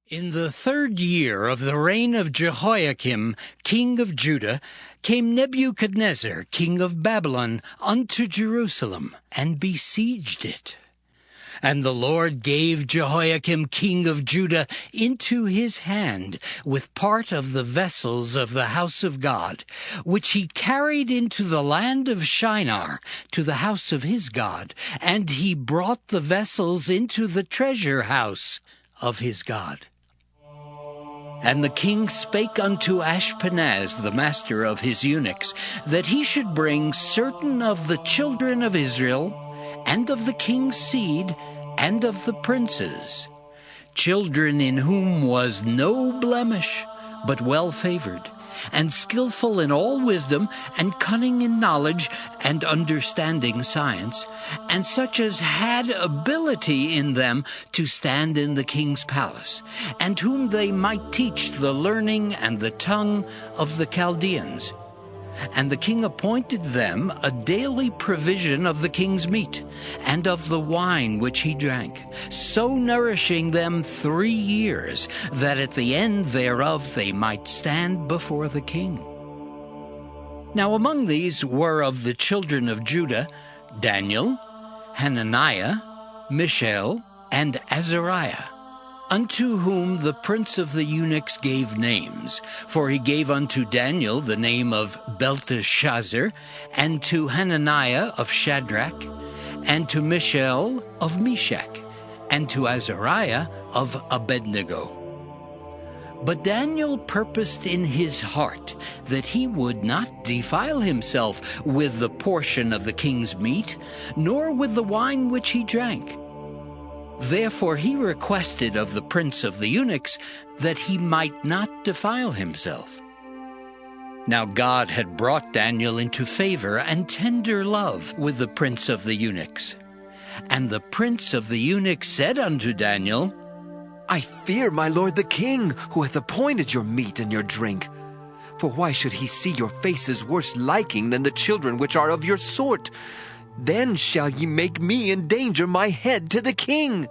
In the 3rd year of the reign of Jehoiakim, king of Judah, came Nebuchadnezzar, king of Babylon, unto Jerusalem, and besieged it. And the Lord gave Jehoiakim, king of Judah, into his hand, with part of the vessels of the house of God, which he carried into the land of Shinar, to the house of his God, and he brought the vessels into the treasure house of his God. And the king spake unto Ashpenaz, the master of his eunuchs, that he should bring certain of the children of Israel, and of the king's seed, and of the princes, children in whom was no blemish, but well-favored, and skillful in all wisdom, and cunning in knowledge, and understanding science, and such as had ability in them to stand in the king's palace, and whom they might teach the learning and the tongue of the Chaldeans. And the king appointed them a daily provision of the king's meat, and of the wine which he drank, so nourishing them 3 years, that at the end thereof they might stand before the king. Now among these were of the children of Judah Daniel, Hananiah, Mishael, and Azariah, unto whom the prince of the eunuchs gave names. For he gave unto Daniel the name of Belteshazzar, and to Hananiah of Shadrach, and to Mishael of Meshach, and to Azariah of Abednego. But Daniel purposed in his heart that he would not defile himself with the portion of the king's meat, nor with the wine which he drank. Therefore he requested of the prince of the eunuchs that he might not defile himself. Now God had brought Daniel into favor and tender love with the prince of the eunuchs. And the prince of the eunuchs said unto Daniel, I fear my lord the king, who hath appointed your meat and your drink. For why should he see your faces worse liking than the children which are of your sort? Then shall ye make me endanger my head to the king.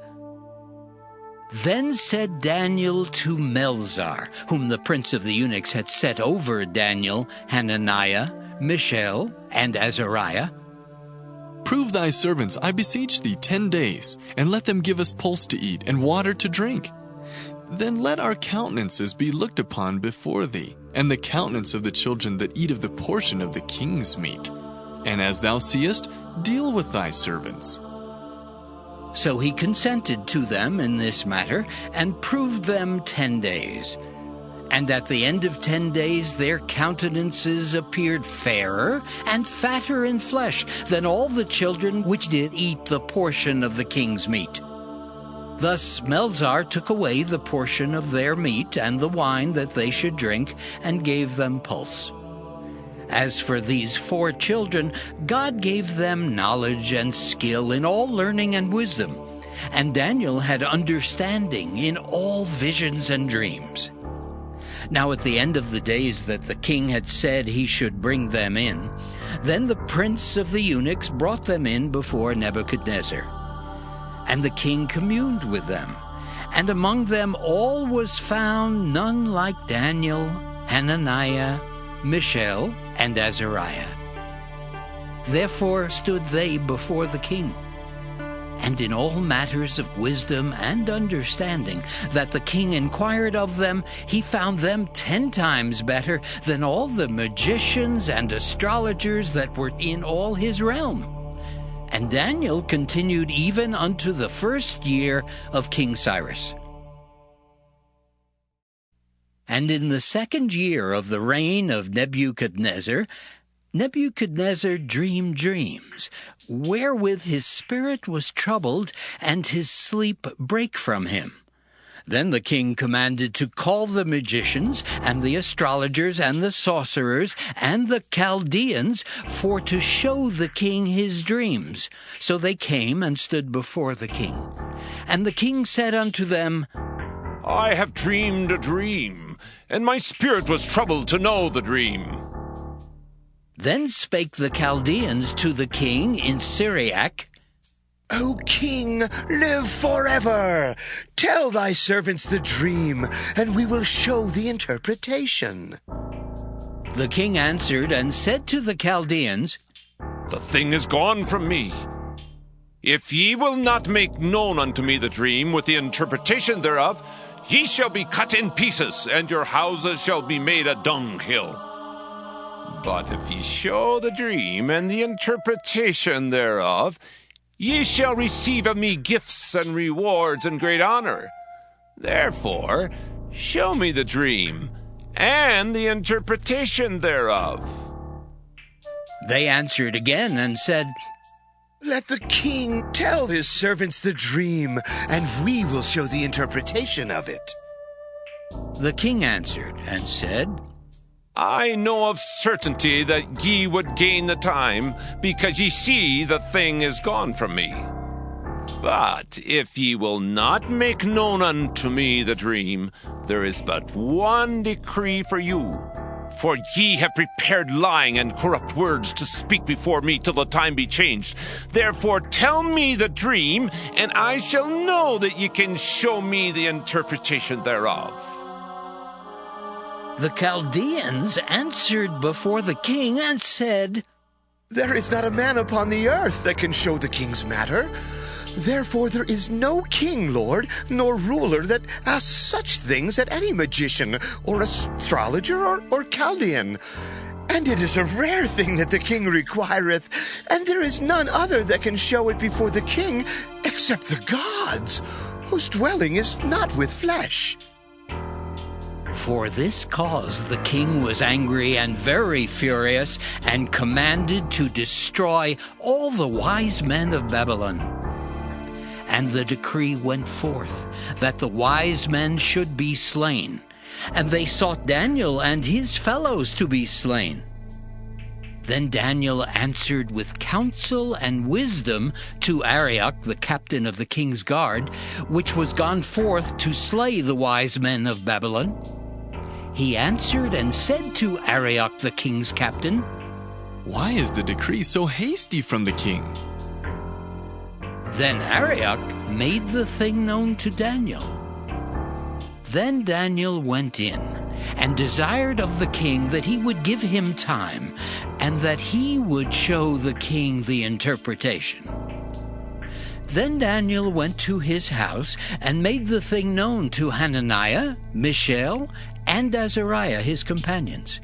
Then said Daniel to Melzar, whom the prince of the eunuchs had set over Daniel, Hananiah, Mishael, and Azariah, Prove thy servants, I beseech thee, 10 days, and let them give us pulse to eat and water to drink. Then let our countenances be looked upon before thee, and the countenance of the children that eat of the portion of the king's meat. And as thou seest, deal with thy servants. So he consented to them in this matter, and proved them 10 days. And at the end of 10 days their countenances appeared fairer and fatter in flesh than all the children which did eat the portion of the king's meat. Thus Melzar took away the portion of their meat and the wine that they should drink, and gave them pulse. As for these 4 children, God gave them knowledge and skill in all learning and wisdom, and Daniel had understanding in all visions and dreams. Now at the end of the days that the king had said he should bring them in, then the prince of the eunuchs brought them in before Nebuchadnezzar. And the king communed with them, and among them all was found none like Daniel, Hananiah, Mishael, and Azariah. Therefore stood they before the king. And in all matters of wisdom and understanding that the king inquired of them, he found them 10 times better than all the magicians and astrologers that were in all his realm. And Daniel continued even unto the 1st year of King Cyrus. And in the 2nd year of the reign of Nebuchadnezzar, Nebuchadnezzar dreamed dreams, wherewith his spirit was troubled, and his sleep brake from him. Then the king commanded to call the magicians, and the astrologers, and the sorcerers, and the Chaldeans, for to show the king his dreams. So they came and stood before the king. And the king said unto them, I have dreamed a dream, and my spirit was troubled to know the dream. Then spake the Chaldeans to the king in Syriac, O king, live forever! Tell thy servants the dream, and we will show the interpretation. The king answered and said to the Chaldeans, The thing is gone from me. If ye will not make known unto me the dream with the interpretation thereof, ye shall be cut in pieces, and your houses shall be made a dunghill. But if ye show the dream and the interpretation thereof, ye shall receive of me gifts and rewards and great honor. Therefore, show me the dream and the interpretation thereof. They answered again and said, Let the king tell his servants the dream, and we will show the interpretation of it. The king answered and said, I know of certainty that ye would gain the time, because ye see the thing is gone from me. But if ye will not make known unto me the dream, there is but one decree for you. For ye have prepared lying and corrupt words to speak before me till the time be changed. Therefore tell me the dream, and I shall know that ye can show me the interpretation thereof. The Chaldeans answered before the king and said, There is not a man upon the earth that can show the king's matter. Therefore there is no king, Lord, nor ruler that asks such things at any magician, or astrologer, or Chaldean. And it is a rare thing that the king requireth, and there is none other that can show it before the king, except the gods, whose dwelling is not with flesh. For this cause the king was angry and very furious, and commanded to destroy all the wise men of Babylon. And the decree went forth that the wise men should be slain, and they sought Daniel and his fellows to be slain. Then Daniel answered with counsel and wisdom to Arioch, the captain of the king's guard, which was gone forth to slay the wise men of Babylon. He answered and said to Arioch, the king's captain, Why is the decree so hasty from the king? Then Arioch made the thing known to Daniel. Then Daniel went in and desired of the king that he would give him time, and that he would show the king the interpretation. Then Daniel went to his house and made the thing known to Hananiah, Mishael, and Azariah his companions,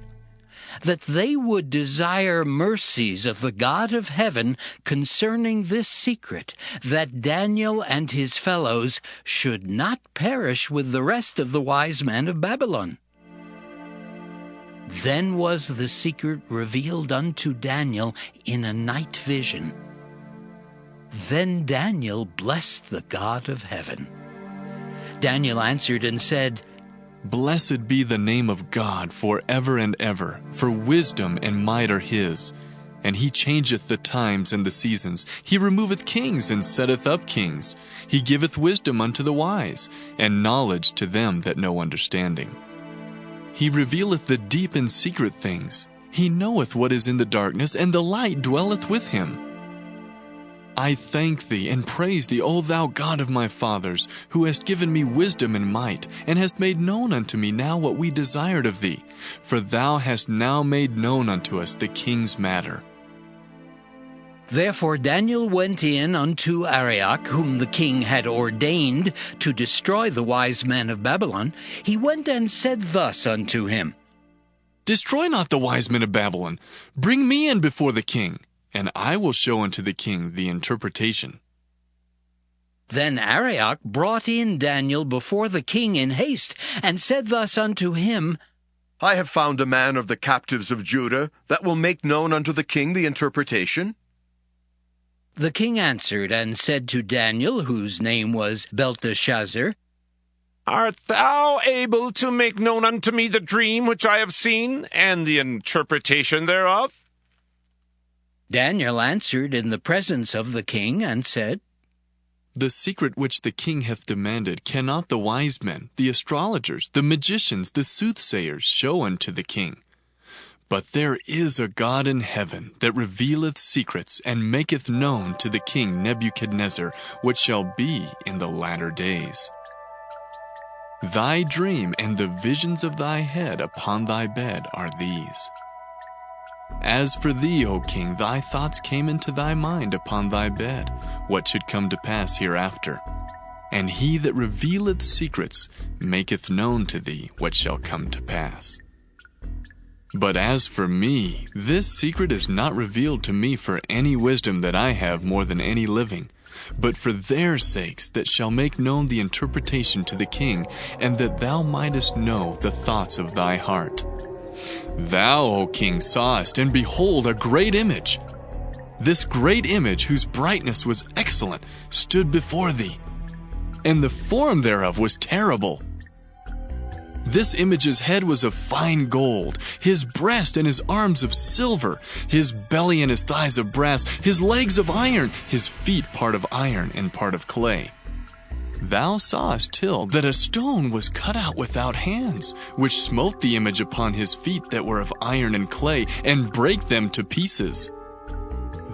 that they would desire mercies of the God of heaven concerning this secret, that Daniel and his fellows should not perish with the rest of the wise men of Babylon. Then was the secret revealed unto Daniel in a night vision. Then Daniel blessed the God of heaven. Daniel answered and said, Blessed be the name of God forever and ever, for wisdom and might are his. And he changeth the times and the seasons. He removeth kings and setteth up kings. He giveth wisdom unto the wise, and knowledge to them that know understanding. He revealeth the deep and secret things. He knoweth what is in the darkness, and the light dwelleth with him. I thank thee and praise thee, O thou God of my fathers, who hast given me wisdom and might, and hast made known unto me now what we desired of thee. For thou hast now made known unto us the king's matter. Therefore Daniel went in unto Arioch, whom the king had ordained to destroy the wise men of Babylon. He went and said thus unto him, Destroy not the wise men of Babylon. Bring me in before the king, and I will show unto the king the interpretation. Then Arioch brought in Daniel before the king in haste, and said thus unto him, I have found a man of the captives of Judah that will make known unto the king the interpretation. The king answered and said to Daniel, whose name was Belteshazzar, Art thou able to make known unto me the dream which I have seen, and the interpretation thereof? Daniel answered in the presence of the king and said, The secret which the king hath demanded cannot the wise men, the astrologers, the magicians, the soothsayers show unto the king. But there is a God in heaven that revealeth secrets and maketh known to the king Nebuchadnezzar what shall be in the latter days. Thy dream and the visions of thy head upon thy bed are these. As for thee, O king, thy thoughts came into thy mind upon thy bed, what should come to pass hereafter. And he that revealeth secrets maketh known to thee what shall come to pass. But as for me, this secret is not revealed to me for any wisdom that I have more than any living, but for their sakes that shall make known the interpretation to the king, and that thou mightest know the thoughts of thy heart. Thou, O king, sawest, and behold, a great image. This great image, whose brightness was excellent, stood before thee, and the form thereof was terrible. This image's head was of fine gold, his breast and his arms of silver, his belly and his thighs of brass, his legs of iron, his feet part of iron and part of clay. Thou sawest till that a stone was cut out without hands, which smote the image upon his feet that were of iron and clay, and brake them to pieces.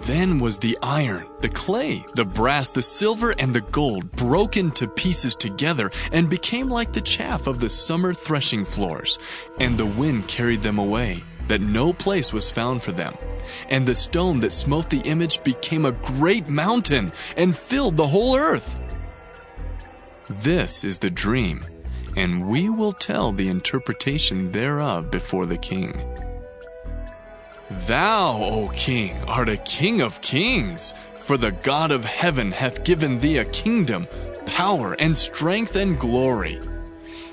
Then was the iron, the clay, the brass, the silver, and the gold broken to pieces together, and became like the chaff of the summer threshing floors. And the wind carried them away, that no place was found for them. And the stone that smote the image became a great mountain, and filled the whole earth. This is the dream, and we will tell the interpretation thereof before the king. Thou, O king, art a king of kings, for the God of heaven hath given thee a kingdom, power, and strength, and glory.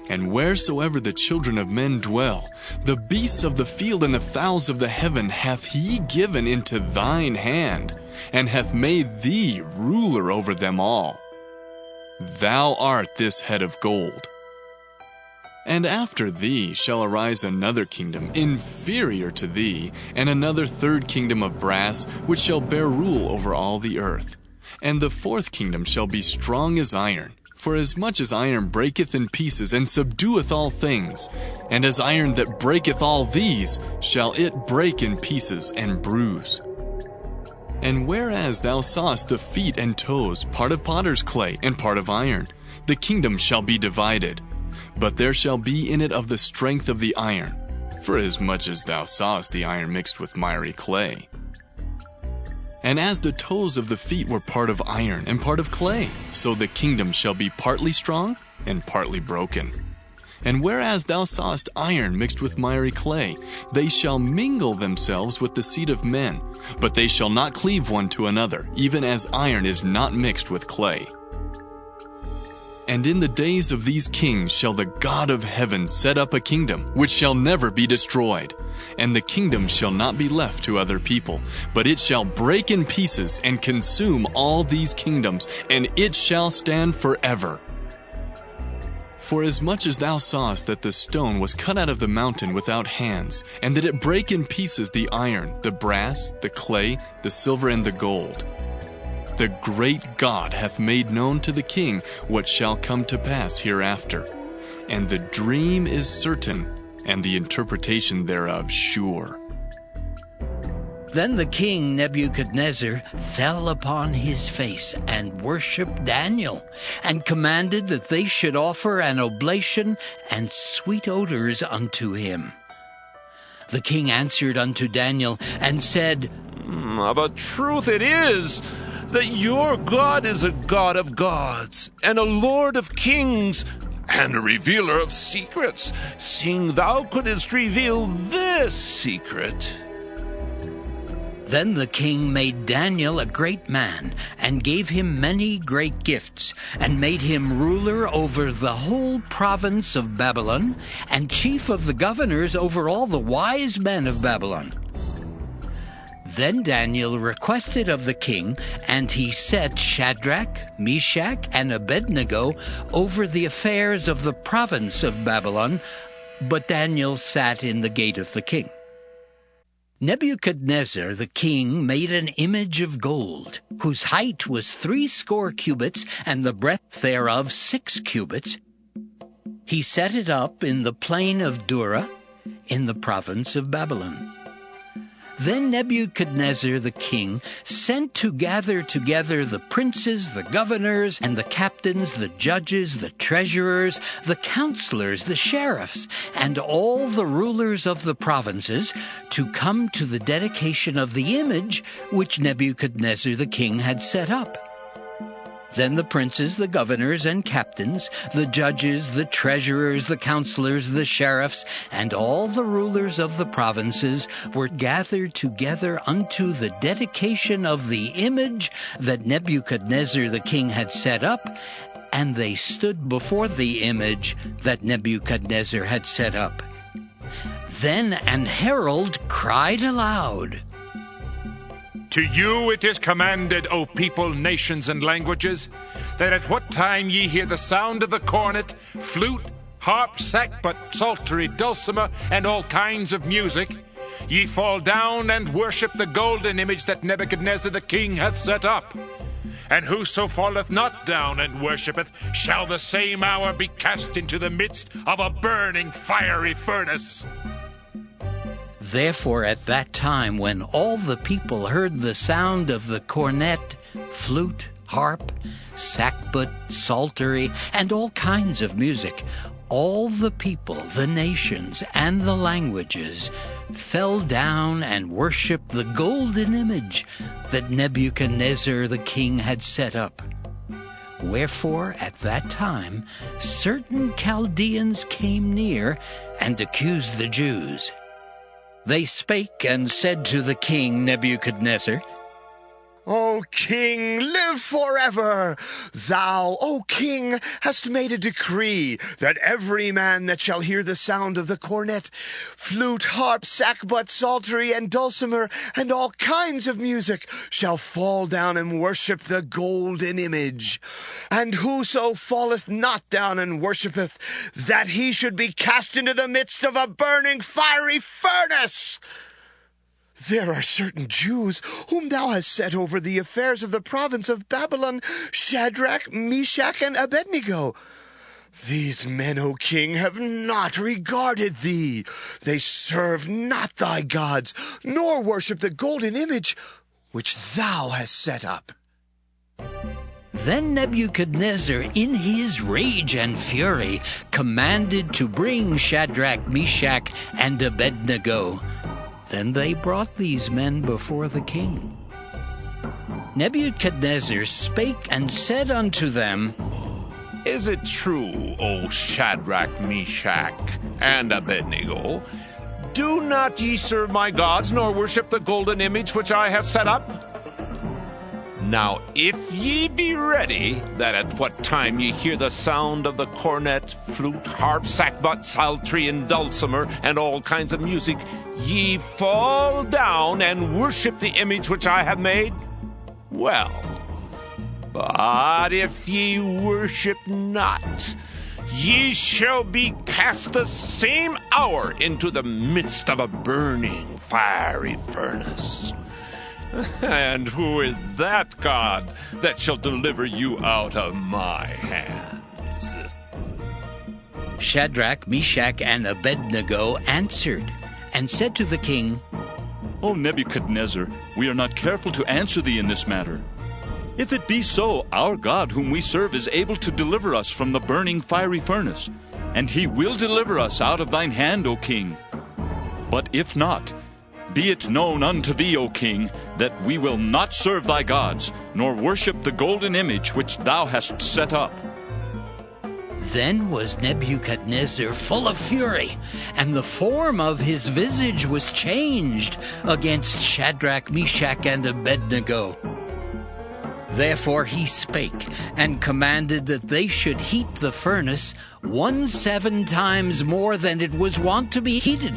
And wheresoever the children of men dwell, the beasts of the field and the fowls of the heaven hath he given into thine hand, and hath made thee ruler over them all. Thou art this head of gold. And after thee shall arise another kingdom inferior to thee, and another third kingdom of brass, which shall bear rule over all the earth. And the fourth kingdom shall be strong as iron, for as much as iron breaketh in pieces, and subdueth all things, and as iron that breaketh all these, shall it break in pieces and bruise. And whereas thou sawest the feet and toes, part of potter's clay, and part of iron, the kingdom shall be divided. But there shall be in it of the strength of the iron, for as much as thou sawest the iron mixed with miry clay. And as the toes of the feet were part of iron and part of clay, so the kingdom shall be partly strong and partly broken. And whereas thou sawest iron mixed with miry clay, they shall mingle themselves with the seed of men, but they shall not cleave one to another, even as iron is not mixed with clay. And in the days of these kings shall the God of heaven set up a kingdom, which shall never be destroyed. And the kingdom shall not be left to other people, but it shall break in pieces and consume all these kingdoms, and it shall stand forever. For as much as thou sawest that the stone was cut out of the mountain without hands, and that it brake in pieces the iron, the brass, the clay, the silver, and the gold, the great God hath made known to the king what shall come to pass hereafter. And the dream is certain, and the interpretation thereof sure. Then the king Nebuchadnezzar fell upon his face and worshipped Daniel, and commanded that they should offer an oblation and sweet odors unto him. The king answered unto Daniel and said, Of a truth it is, that your God is a God of gods, and a Lord of kings, and a revealer of secrets, seeing thou couldst reveal this secret. Then the king made Daniel a great man, and gave him many great gifts, and made him ruler over the whole province of Babylon, and chief of the governors over all the wise men of Babylon. Then Daniel requested of the king, and he set Shadrach, Meshach, and Abednego over the affairs of the province of Babylon, but Daniel sat in the gate of the king. Nebuchadnezzar the king made an image of gold, whose height was 60 cubits, and the breadth thereof 6 cubits. He set it up in the plain of Dura, in the province of Babylon. Then Nebuchadnezzar the king sent to gather together the princes, the governors, and the captains, the judges, the treasurers, the counselors, the sheriffs, and all the rulers of the provinces to come to the dedication of the image which Nebuchadnezzar the king had set up. Then the princes, the governors, and captains, the judges, the treasurers, the counselors, the sheriffs, and all the rulers of the provinces were gathered together unto the dedication of the image that Nebuchadnezzar the king had set up, and they stood before the image that Nebuchadnezzar had set up. Then an herald cried aloud, To you it is commanded, O people, nations, and languages, that at what time ye hear the sound of the cornet, flute, harp, sackbut, psaltery, dulcimer, and all kinds of music, ye fall down and worship the golden image that Nebuchadnezzar the king hath set up. And whoso falleth not down and worshipeth shall the same hour be cast into the midst of a burning fiery furnace. Therefore at that time, when all the people heard the sound of the cornet, flute, harp, sackbut, psaltery, and all kinds of music, all the people, the nations, and the languages fell down and worshipped the golden image that Nebuchadnezzar the king had set up. Wherefore at that time certain Chaldeans came near and accused the Jews. They spake and said to the king Nebuchadnezzar, O king, live forever! Thou, O king, hast made a decree that every man that shall hear the sound of the cornet, flute, harp, sackbut, psaltery, and dulcimer, and all kinds of music, shall fall down and worship the golden image. And whoso falleth not down and worshipeth, that he should be cast into the midst of a burning fiery furnace. There are certain Jews whom thou hast set over the affairs of the province of Babylon, Shadrach, Meshach, and Abednego. These men, O king, have not regarded thee. They serve not thy gods, nor worship the golden image which thou hast set up. Then Nebuchadnezzar, in his rage and fury, commanded to bring Shadrach, Meshach, and Abednego. Then they brought these men before the king. Nebuchadnezzar spake and said unto them, Is it true, O Shadrach, Meshach, and Abednego? Do not ye serve my gods, nor worship the golden image which I have set up? Now if ye be ready, that at what time ye hear the sound of the cornet, flute, harp, sackbut, psaltery, and dulcimer, and all kinds of music, ye fall down and worship the image which I have made, well. But if ye worship not, ye shall be cast the same hour into the midst of a burning fiery furnace. And who is that God that shall deliver you out of my hands? Shadrach, Meshach, and Abednego answered and said to the king, O Nebuchadnezzar, we are not careful to answer thee in this matter. If it be so, our God whom we serve is able to deliver us from the burning fiery furnace, and he will deliver us out of thine hand, O king. But if not, be it known unto thee, O king, that we will not serve thy gods, nor worship the golden image which thou hast set up. Then was Nebuchadnezzar full of fury, and the form of his visage was changed against Shadrach, Meshach, and Abednego. Therefore he spake, and commanded that they should heat the furnace 17 times more than it was wont to be heated.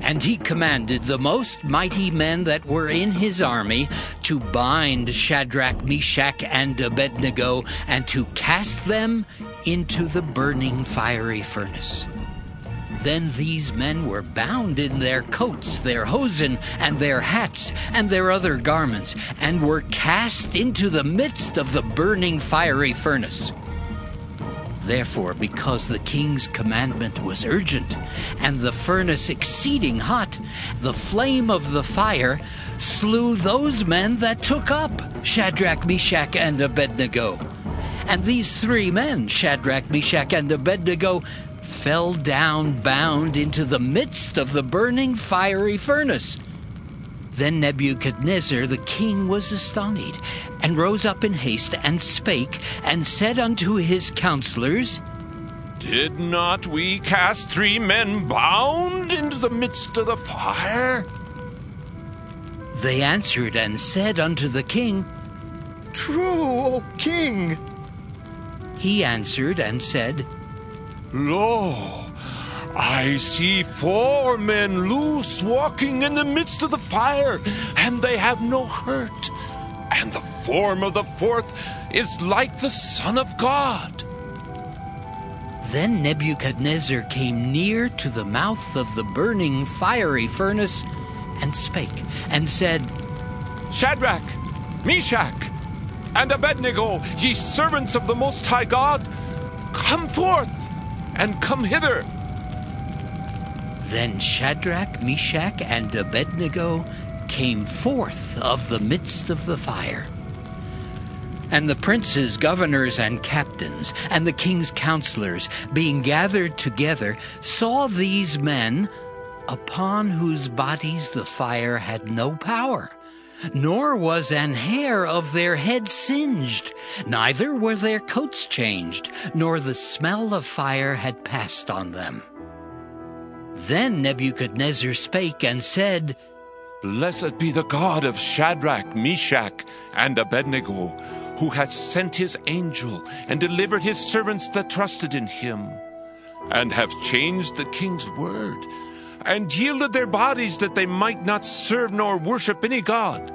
And he commanded the most mighty men that were in his army to bind Shadrach, Meshach, and Abednego, and to cast them into the burning fiery furnace. Then these men were bound in their coats, their hosen, and their hats, and their other garments, and were cast into the midst of the burning fiery furnace. Therefore, because the king's commandment was urgent, and the furnace exceeding hot, the flame of the fire slew those men that took up Shadrach, Meshach, and Abednego. And these 3 men, Shadrach, Meshach, and Abednego, fell down bound into the midst of the burning fiery furnace. Then Nebuchadnezzar the king was astonished, and rose up in haste, and spake, and said unto his counselors, Did not we cast 3 men bound into the midst of the fire? They answered and said unto the king, True, O king. He answered and said, Lo, I see 4 men loose walking in the midst of the fire, and they have no hurt. And the form of the 4th is like the Son of God. Then Nebuchadnezzar came near to the mouth of the burning fiery furnace, and spake, and said, Shadrach, Meshach, and Abednego, ye servants of the Most High God, come forth, and come hither. Then Shadrach, Meshach, and Abednego came forth of the midst of the fire. And the princes, governors, and captains, and the king's counselors, being gathered together, saw these men, upon whose bodies the fire had no power, nor was an hair of their head singed, neither were their coats changed, nor the smell of fire had passed on them. Then Nebuchadnezzar spake and said, Blessed be the God of Shadrach, Meshach, and Abednego, who hath sent his angel and delivered his servants that trusted in him, and have changed the king's word, and yielded their bodies that they might not serve nor worship any god,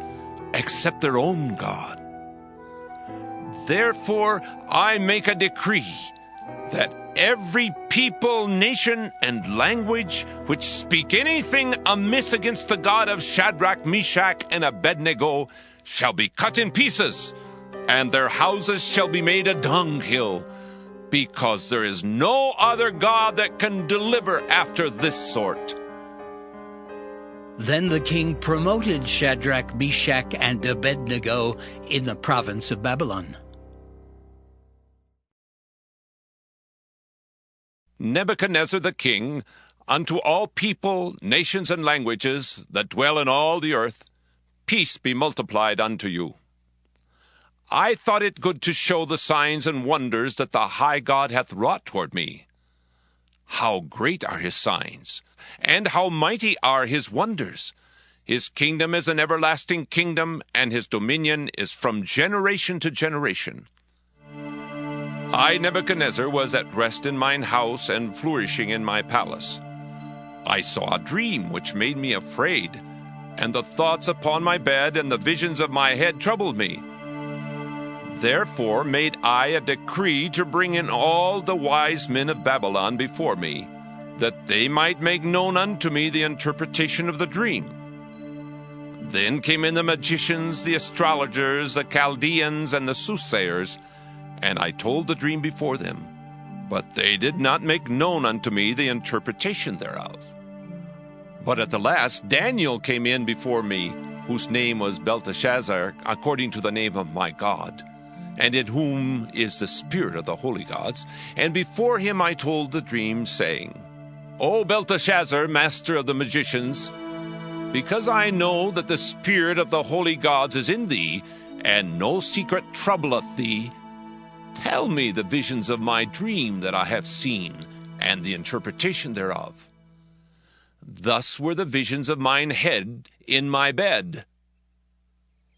except their own God. Therefore I make a decree that every people, nation, and language which speak anything amiss against the God of Shadrach, Meshach, and Abednego shall be cut in pieces, and their houses shall be made a dunghill, because there is no other God that can deliver after this sort. Then the king promoted Shadrach, Meshach, and Abednego in the province of Babylon. Nebuchadnezzar the king, unto all people, nations, and languages that dwell in all the earth, peace be multiplied unto you. I thought it good to show the signs and wonders that the high God hath wrought toward me. How great are his signs, and how mighty are his wonders! His kingdom is an everlasting kingdom, and his dominion is from generation to generation. I, Nebuchadnezzar, was at rest in mine house and flourishing in my palace. I saw a dream which made me afraid, and the thoughts upon my bed and the visions of my head troubled me. Therefore made I a decree to bring in all the wise men of Babylon before me, that they might make known unto me the interpretation of the dream. Then came in the magicians, the astrologers, the Chaldeans, and the soothsayers, and I told the dream before them, but they did not make known unto me the interpretation thereof. But at the last Daniel came in before me, whose name was Belteshazzar, according to the name of my God, and in whom is the spirit of the holy gods. And before him I told the dream, saying, O Belteshazzar, master of the magicians, because I know that the spirit of the holy gods is in thee, and no secret troubleth thee, tell me the visions of my dream that I have seen, and the interpretation thereof. Thus were the visions of mine head in my bed.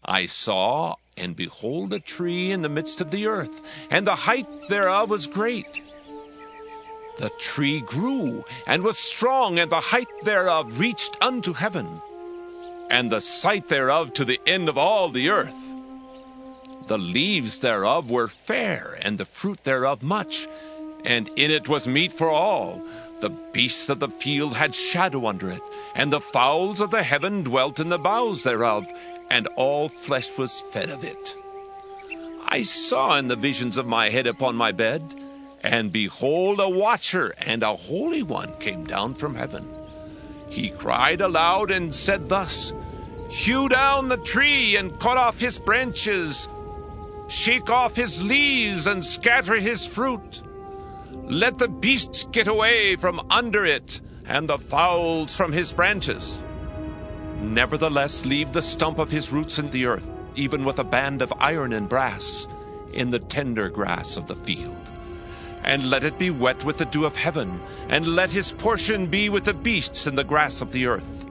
I saw, and behold, a tree in the midst of the earth, and the height thereof was great. The tree grew, and was strong, and the height thereof reached unto heaven, and the sight thereof to the end of all the earth. The leaves thereof were fair, and the fruit thereof much, and in it was meat for all. The beasts of the field had shadow under it, and the fowls of the heaven dwelt in the boughs thereof, and all flesh was fed of it. I saw in the visions of my head upon my bed, And behold, a watcher and a holy one came down from heaven. He cried aloud and said thus, Hew down the tree and cut off his branches. Shake off his leaves and scatter his fruit. Let the beasts get away from under it, and the fowls from his branches. Nevertheless, leave the stump of his roots in the earth, even with a band of iron and brass, in the tender grass of the field. And let it be wet with the dew of heaven, and let his portion be with the beasts in the grass of the earth.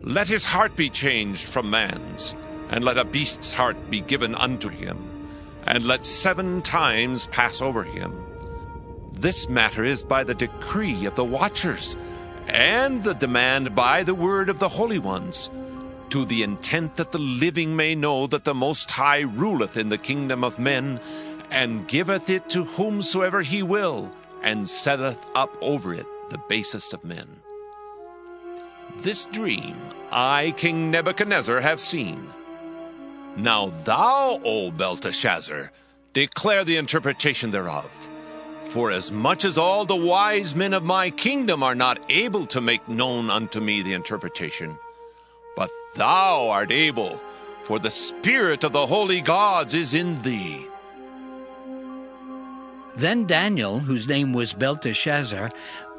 Let his heart be changed from man's, and let a beast's heart be given unto him, and let 7 times pass over him. This matter is by the decree of the watchers, and the demand by the word of the holy ones, to the intent that the living may know that the Most High ruleth in the kingdom of men, and giveth it to whomsoever he will, and setteth up over it the basest of men. This dream I, King Nebuchadnezzar, have seen. Now thou, O Belteshazzar, declare the interpretation thereof. For as much as all the wise men of my kingdom are not able to make known unto me the interpretation, but thou art able, for the spirit of the holy gods is in thee. Then Daniel, whose name was Belteshazzar,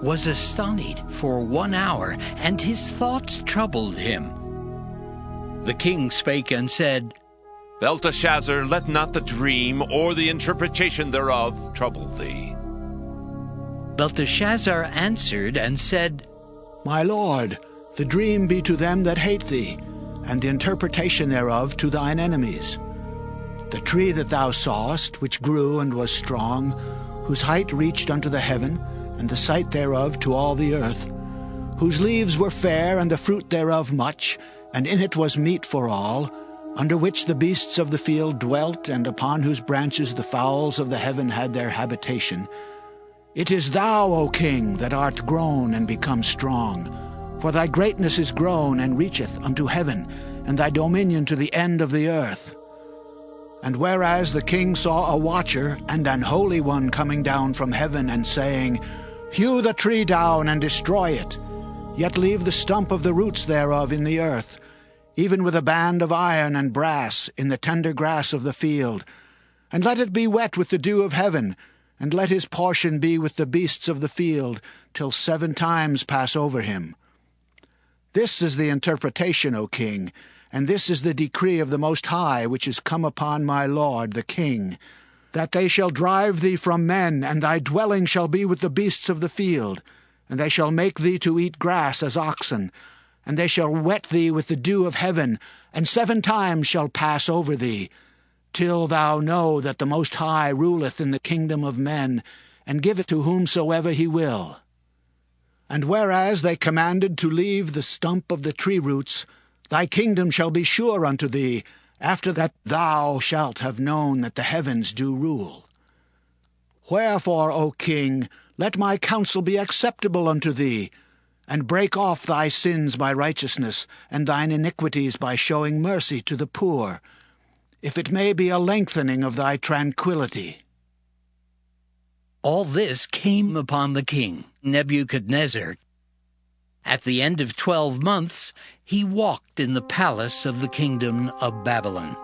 was astonied for 1 hour, and his thoughts troubled him. The king spake and said, Belteshazzar, let not the dream or the interpretation thereof trouble thee. Belteshazzar answered and said, My lord, the dream be to them that hate thee, and the interpretation thereof to thine enemies. The tree that thou sawest, which grew and was strong, whose height reached unto the heaven, and the sight thereof to all the earth, whose leaves were fair, and the fruit thereof much, and in it was meat for all, under which the beasts of the field dwelt, and upon whose branches the fowls of the heaven had their habitation. It is thou, O king, that art grown and become strong. For thy greatness is grown and reacheth unto heaven, and thy dominion to the end of the earth. And whereas the king saw a watcher and an holy one coming down from heaven, and saying, Hew the tree down and destroy it, yet leave the stump of the roots thereof in the earth, even with a band of iron and brass in the tender grass of the field, and let it be wet with the dew of heaven, and let his portion be with the beasts of the field, till 7 times pass over him. This is the interpretation, O king, and this is the decree of the Most High, which is come upon my lord the king, that they shall drive thee from men, and thy dwelling shall be with the beasts of the field, and they shall make thee to eat grass as oxen, and they shall wet thee with the dew of heaven, and 7 times shall pass over thee, till thou know that the Most High ruleth in the kingdom of men, and giveth to whomsoever he will. And whereas they commanded to leave the stump of the tree roots, thy kingdom shall be sure unto thee, after that thou shalt have known that the heavens do rule. Wherefore, O king, let my counsel be acceptable unto thee, and break off thy sins by righteousness, and thine iniquities by showing mercy to the poor, if it may be a lengthening of thy tranquillity. All this came upon the king, Nebuchadnezzar. At the end of 12 months, he walked in the palace of the kingdom of Babylon.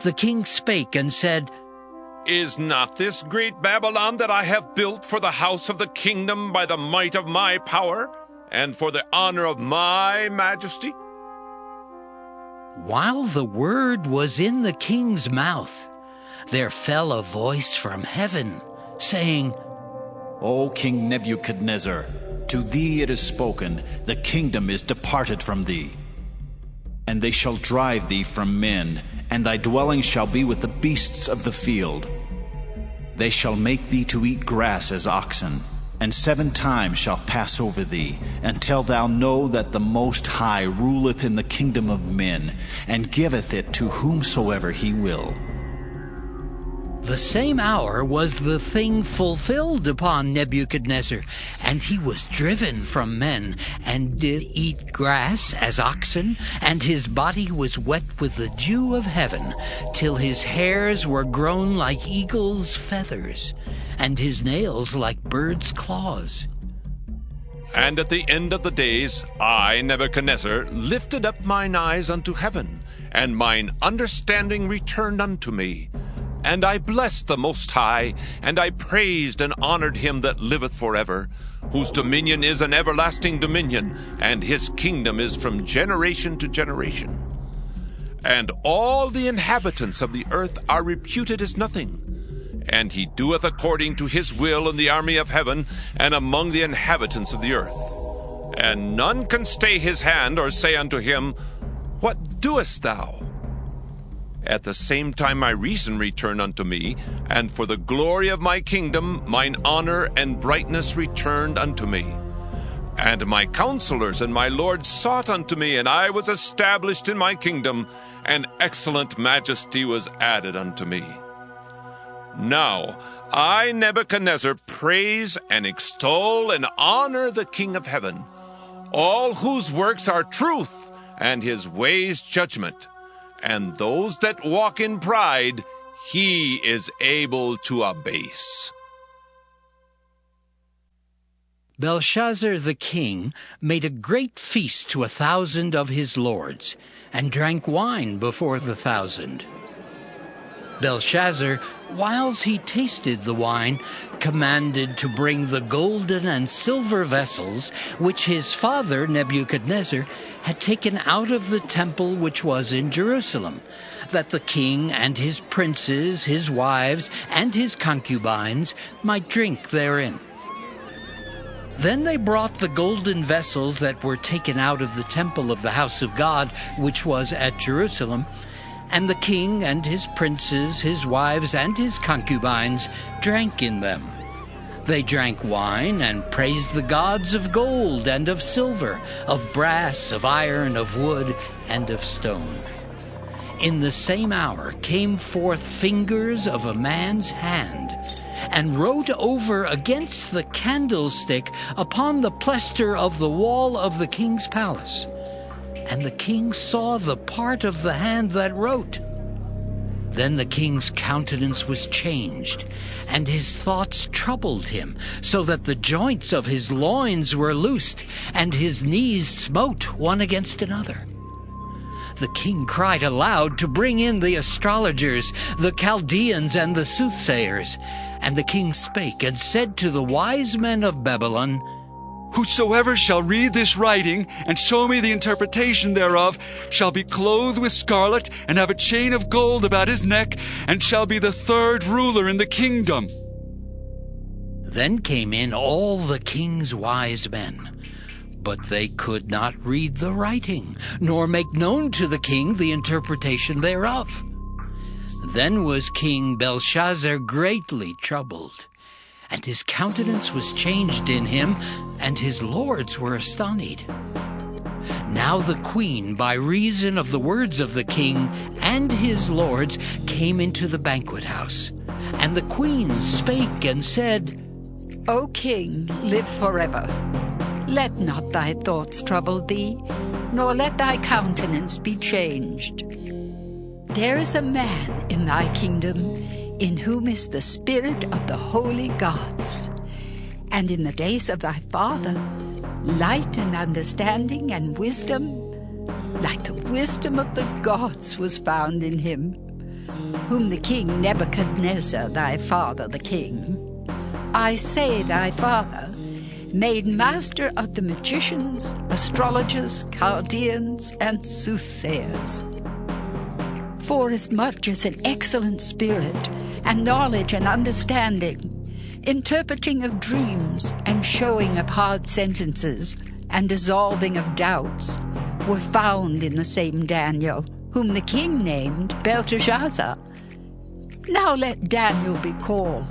The king spake and said, Is not this great Babylon that I have built for the house of the kingdom by the might of my power, and for the honor of my majesty? While the word was in the king's mouth, there fell a voice from heaven, saying, O King Nebuchadnezzar, to thee it is spoken, the kingdom is departed from thee. And they shall drive thee from men, and thy dwelling shall be with the beasts of the field. They shall make thee to eat grass as oxen, and 7 times shall pass over thee, until thou know that the Most High ruleth in the kingdom of men, and giveth it to whomsoever he will. The same hour was the thing fulfilled upon Nebuchadnezzar, and he was driven from men, and did eat grass as oxen, and his body was wet with the dew of heaven, till his hairs were grown like eagle's feathers. and his nails like birds' claws. And at the end of the days, I, Nebuchadnezzar, lifted up mine eyes unto heaven, and mine understanding returned unto me. And I blessed the Most High, and I praised and honored him that liveth forever, whose dominion is an everlasting dominion, and his kingdom is from generation to generation. And all the inhabitants of the earth are reputed as nothing, and he doeth according to his will in the army of heaven and among the inhabitants of the earth. And none can stay his hand or say unto him, What doest thou? At the same time my reason returned unto me, and for the glory of my kingdom mine honor and brightness returned unto me. And my counselors and my lords sought unto me, and I was established in my kingdom, and excellent majesty was added unto me. Now I, Nebuchadnezzar, praise and extol and honor the King of heaven, all whose works are truth, and his ways judgment. And those that walk in pride, he is able to abase. Belshazzar the king made a great feast to 1,000 of his lords, and drank wine before the 1,000. Belshazzar, whiles he tasted the wine, commanded to bring the golden and silver vessels which his father Nebuchadnezzar had taken out of the temple which was in Jerusalem, that the king and his princes, his wives, and his concubines might drink therein. Then they brought the golden vessels that were taken out of the temple of the house of God, which was at Jerusalem, and the king and his princes, his wives, and his concubines drank in them. They drank wine and praised the gods of gold and of silver, of brass, of iron, of wood, and of stone. In the same hour came forth fingers of a man's hand, and wrote over against the candlestick upon the plaister of the wall of the king's palace. And the king saw the part of the hand that wrote. Then the king's countenance was changed, and his thoughts troubled him, so that the joints of his loins were loosed, and his knees smote one against another. The king cried aloud to bring in the astrologers, the Chaldeans, and the soothsayers. And the king spake and said to the wise men of Babylon, Whosoever shall read this writing, and show me the interpretation thereof, shall be clothed with scarlet, and have a chain of gold about his neck, and shall be the third ruler in the kingdom. Then came in all the king's wise men, but they could not read the writing, nor make known to the king the interpretation thereof. Then was King Belshazzar greatly troubled, and his countenance was changed in him, and his lords were astonied. Now the queen, by reason of the words of the king and his lords, came into the banquet house. And the queen spake and said, O king, live forever. Let not thy thoughts trouble thee, nor let thy countenance be changed. There is a man in thy kingdom, in whom is the spirit of the holy gods. And in the days of thy father, light and understanding and wisdom, like the wisdom of the gods, was found in him, whom the king Nebuchadnezzar, thy father the king, I say thy father, made master of the magicians, astrologers, Chaldeans, and soothsayers. Forasmuch as an excellent spirit, and knowledge and understanding, interpreting of dreams, and showing of hard sentences, and dissolving of doubts, were found in the same Daniel, whom the king named Belteshazzar. Now let Daniel be called,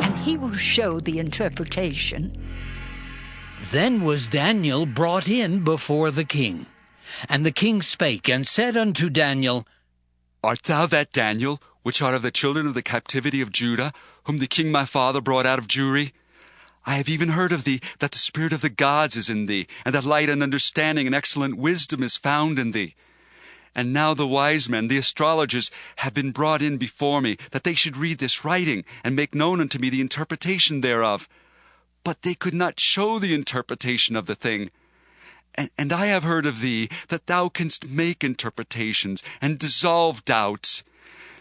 and he will show the interpretation. Then was Daniel brought in before the king. And the king spake and said unto Daniel, Art thou that Daniel, which art of the children of the captivity of Judah, whom the king my father brought out of Jewry? I have even heard of thee, that the spirit of the gods is in thee, and that light and understanding and excellent wisdom is found in thee. And now the wise men, the astrologers, have been brought in before me, that they should read this writing, and make known unto me the interpretation thereof. But they could not show the interpretation of the thing. And I have heard of thee, that thou canst make interpretations, and dissolve doubts.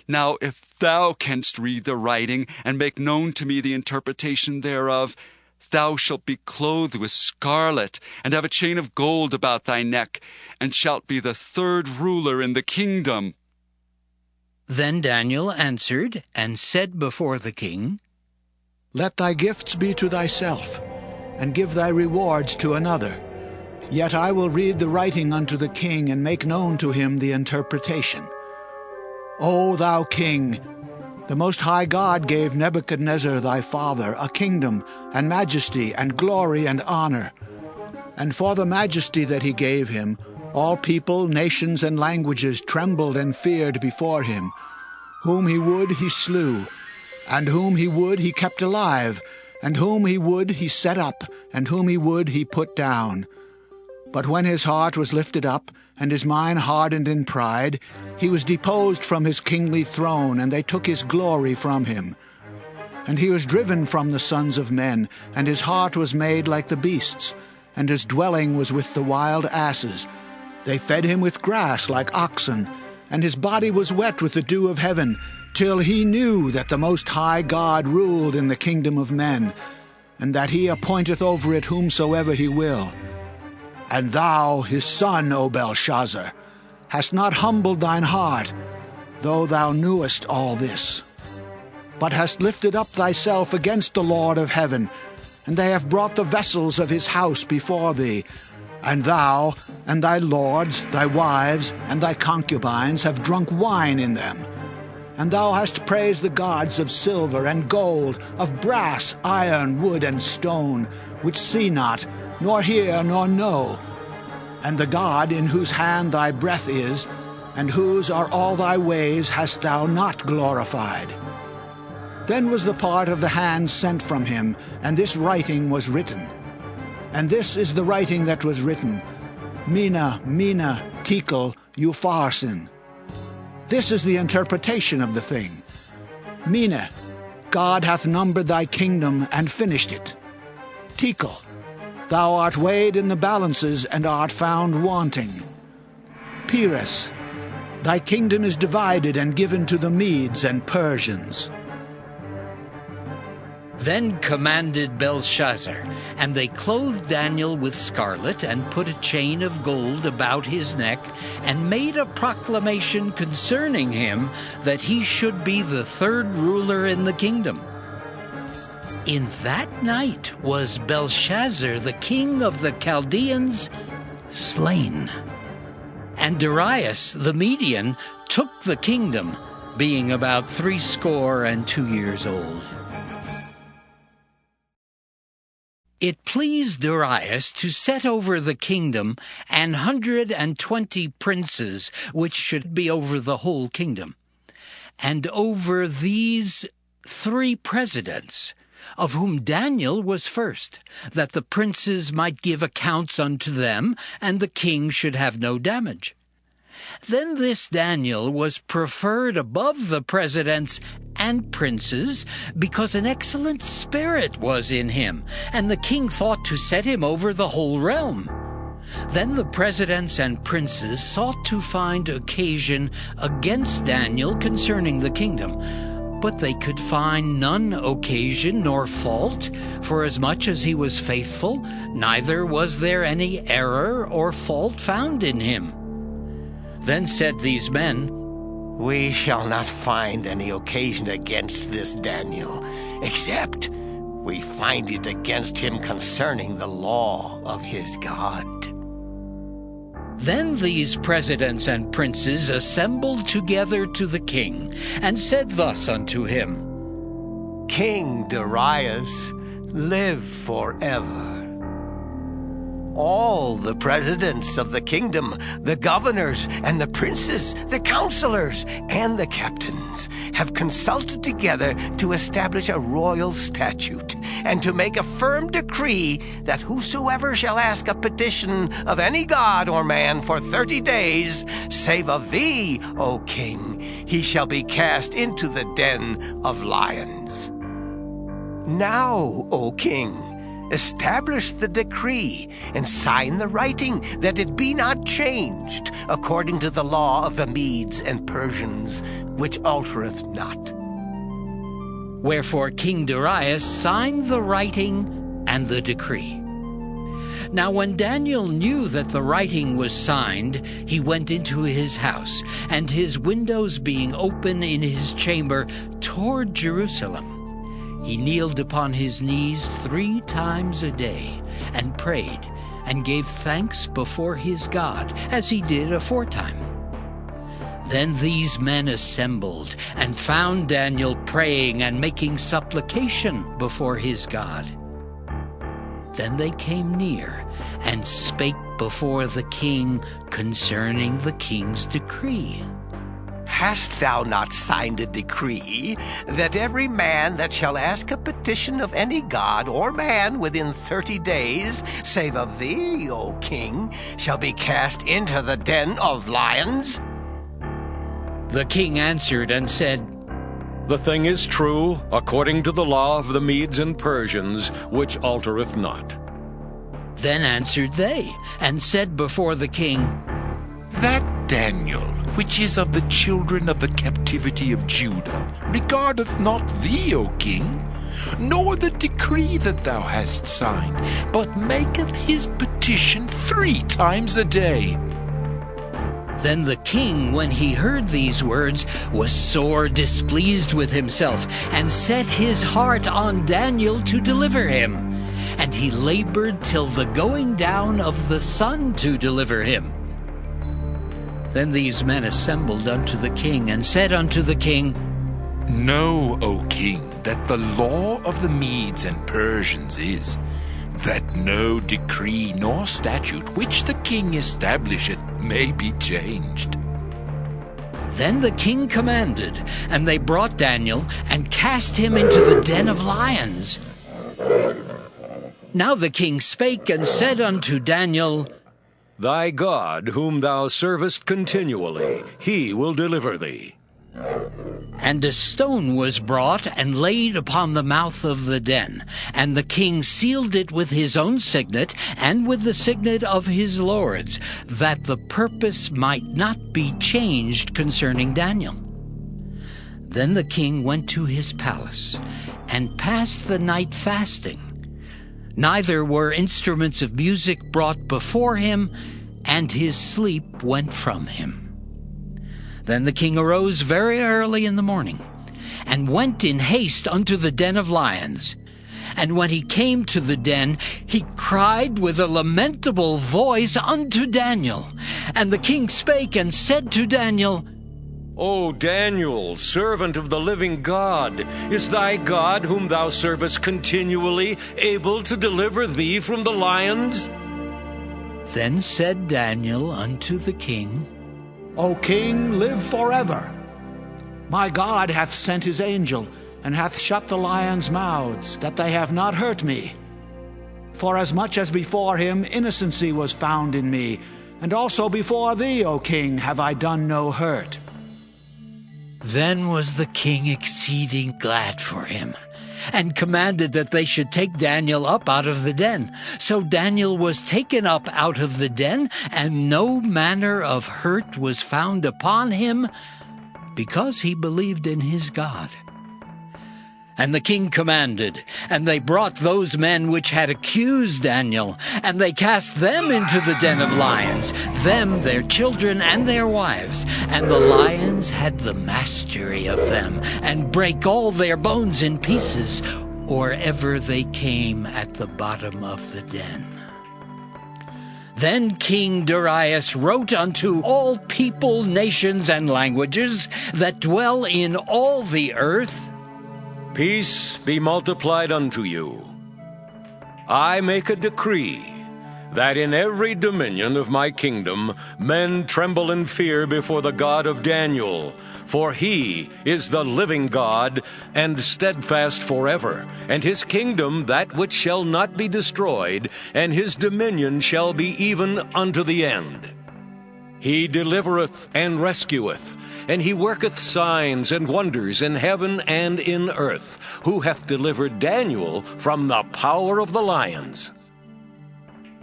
Now if thou canst read the writing, and make known to me the interpretation thereof, thou shalt be clothed with scarlet, and have a chain of gold about thy neck, and shalt be the third ruler in the kingdom. Then Daniel answered and said before the king, Let thy gifts be to thyself, and give thy rewards to another. Yet I will read the writing unto the king, and make known to him the interpretation. O thou king, the Most High God gave Nebuchadnezzar thy father a kingdom, and majesty, and glory, and honor. And for the majesty that he gave him, all people, nations, and languages trembled and feared before him. Whom he would he slew, and whom he would he kept alive, and whom he would he set up, and whom he would he put down. But when his heart was lifted up, and his mind hardened in pride, he was deposed from his kingly throne, and they took his glory from him. And he was driven from the sons of men, and his heart was made like the beasts, and his dwelling was with the wild asses. They fed him with grass like oxen, and his body was wet with the dew of heaven, till he knew that the Most High God ruled in the kingdom of men, and that he appointeth over it whomsoever he will. And thou, his son, O Belshazzar, hast not humbled thine heart, though thou knewest all this, but hast lifted up thyself against the Lord of heaven, and they have brought the vessels of his house before thee. And thou, and thy lords, thy wives, and thy concubines have drunk wine in them. And thou hast praised the gods of silver and gold, of brass, iron, wood, and stone, which see not, nor hear, nor know. And the God in whose hand thy breath is, and whose are all thy ways, hast thou not glorified. Then was the part of the hand sent from him, and this writing was written. And this is the writing that was written, Mina, Mina, Tekel, Upharsin. This is the interpretation of the thing. Mina, God hath numbered thy kingdom and finished it. Tekel, thou art weighed in the balances and art found wanting. Peres, thy kingdom is divided and given to the Medes and Persians. Then commanded Belshazzar, and they clothed Daniel with scarlet, and put a chain of gold about his neck, and made a proclamation concerning him, that he should be the third ruler in the kingdom. In that night was Belshazzar, the king of the Chaldeans, slain. And Darius the Median took the kingdom, being about 62 years old. It pleased Darius to set over the kingdom 120 princes, which should be over the whole kingdom. And over these 3 presidents, of whom Daniel was first, that the princes might give accounts unto them, and the king should have no damage. Then this Daniel was preferred above the presidents and princes, because an excellent spirit was in him, and the king thought to set him over the whole realm. Then the presidents and princes sought to find occasion against Daniel concerning the kingdom, but they could find none occasion nor fault, forasmuch as he was faithful, neither was there any error or fault found in him. Then said these men, We shall not find any occasion against this Daniel, except we find it against him concerning the law of his God. Then these presidents and princes assembled together to the king, and said thus unto him, King Darius, live forever. All the presidents of the kingdom, the governors and the princes, the counselors and the captains have consulted together to establish a royal statute and to make a firm decree that whosoever shall ask a petition of any god or man for 30 days, save of thee, O king, he shall be cast into the den of lions. Now, O king, establish the decree and sign the writing that it be not changed according to the law of the Medes and Persians, which altereth not. Wherefore King Darius signed the writing and the decree. Now when Daniel knew that the writing was signed, he went into his house, and his windows being open in his chamber toward Jerusalem, he kneeled upon his knees 3 times a day, and prayed, and gave thanks before his God, as he did aforetime. Then these men assembled, and found Daniel praying and making supplication before his God. Then they came near, and spake before the king concerning the king's decree. Hast thou not signed a decree that every man that shall ask a petition of any god or man within 30 days, save of thee, O king, shall be cast into the den of lions? The king answered and said, The thing is true, according to the law of the Medes and Persians, which altereth not. Then answered they, and said before the king, That Daniel, which is of the children of the captivity of Judah, regardeth not thee, O king, nor the decree that thou hast signed, but maketh his petition 3 times a day. Then the king, when he heard these words, was sore displeased with himself, and set his heart on Daniel to deliver him. And he labored till the going down of the sun to deliver him. Then these men assembled unto the king, and said unto the king, Know, O king, that the law of the Medes and Persians is, that no decree nor statute which the king establisheth may be changed. Then the king commanded, and they brought Daniel, and cast him into the den of lions. Now the king spake and said unto Daniel, Thy God, whom thou servest continually, he will deliver thee. And a stone was brought and laid upon the mouth of the den, and the king sealed it with his own signet and with the signet of his lords, that the purpose might not be changed concerning Daniel. Then the king went to his palace, and passed the night fasting. Neither were instruments of music brought before him, and his sleep went from him. Then the king arose very early in the morning, and went in haste unto the den of lions. And when he came to the den, he cried with a lamentable voice unto Daniel. And the king spake and said to Daniel, O Daniel, servant of the living God, is thy God, whom thou servest continually, able to deliver thee from the lions? Then said Daniel unto the king, O king, live forever. My God hath sent his angel, and hath shut the lions' mouths, that they have not hurt me. Forasmuch as before him innocency was found in me, and also before thee, O king, have I done no hurt. Then was the king exceeding glad for him, and commanded that they should take Daniel up out of the den. So Daniel was taken up out of the den, and no manner of hurt was found upon him, because he believed in his God. And the king commanded, and they brought those men which had accused Daniel, and they cast them into the den of lions, them, their children, and their wives. And the lions had the mastery of them, and brake all their bones in pieces, or ever they came at the bottom of the den. Then King Darius wrote unto all people, nations, and languages that dwell in all the earth, Peace be multiplied unto you. I make a decree that in every dominion of my kingdom men tremble in fear before the God of Daniel. For he is the living God, and steadfast forever, and his kingdom that which shall not be destroyed, and his dominion shall be even unto the end. He delivereth and rescueth, and he worketh signs and wonders in heaven and in earth, who hath delivered Daniel from the power of the lions.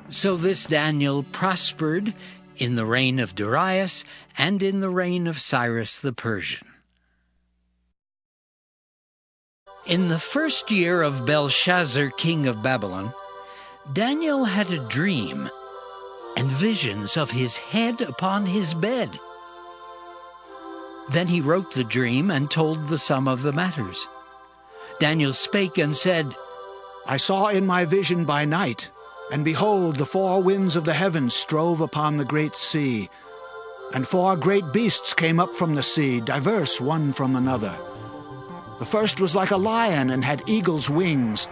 So this Daniel prospered in the reign of Darius and in the reign of Cyrus the Persian. In the first year of Belshazzar, king of Babylon, Daniel had a dream and visions of his head upon his bed. Then he wrote the dream and told the sum of the matters. Daniel spake and said, I saw in my vision by night, and behold, the four winds of the heavens strove upon the great sea. And four great beasts came up from the sea, diverse one from another. The first was like a lion, and had eagle's wings.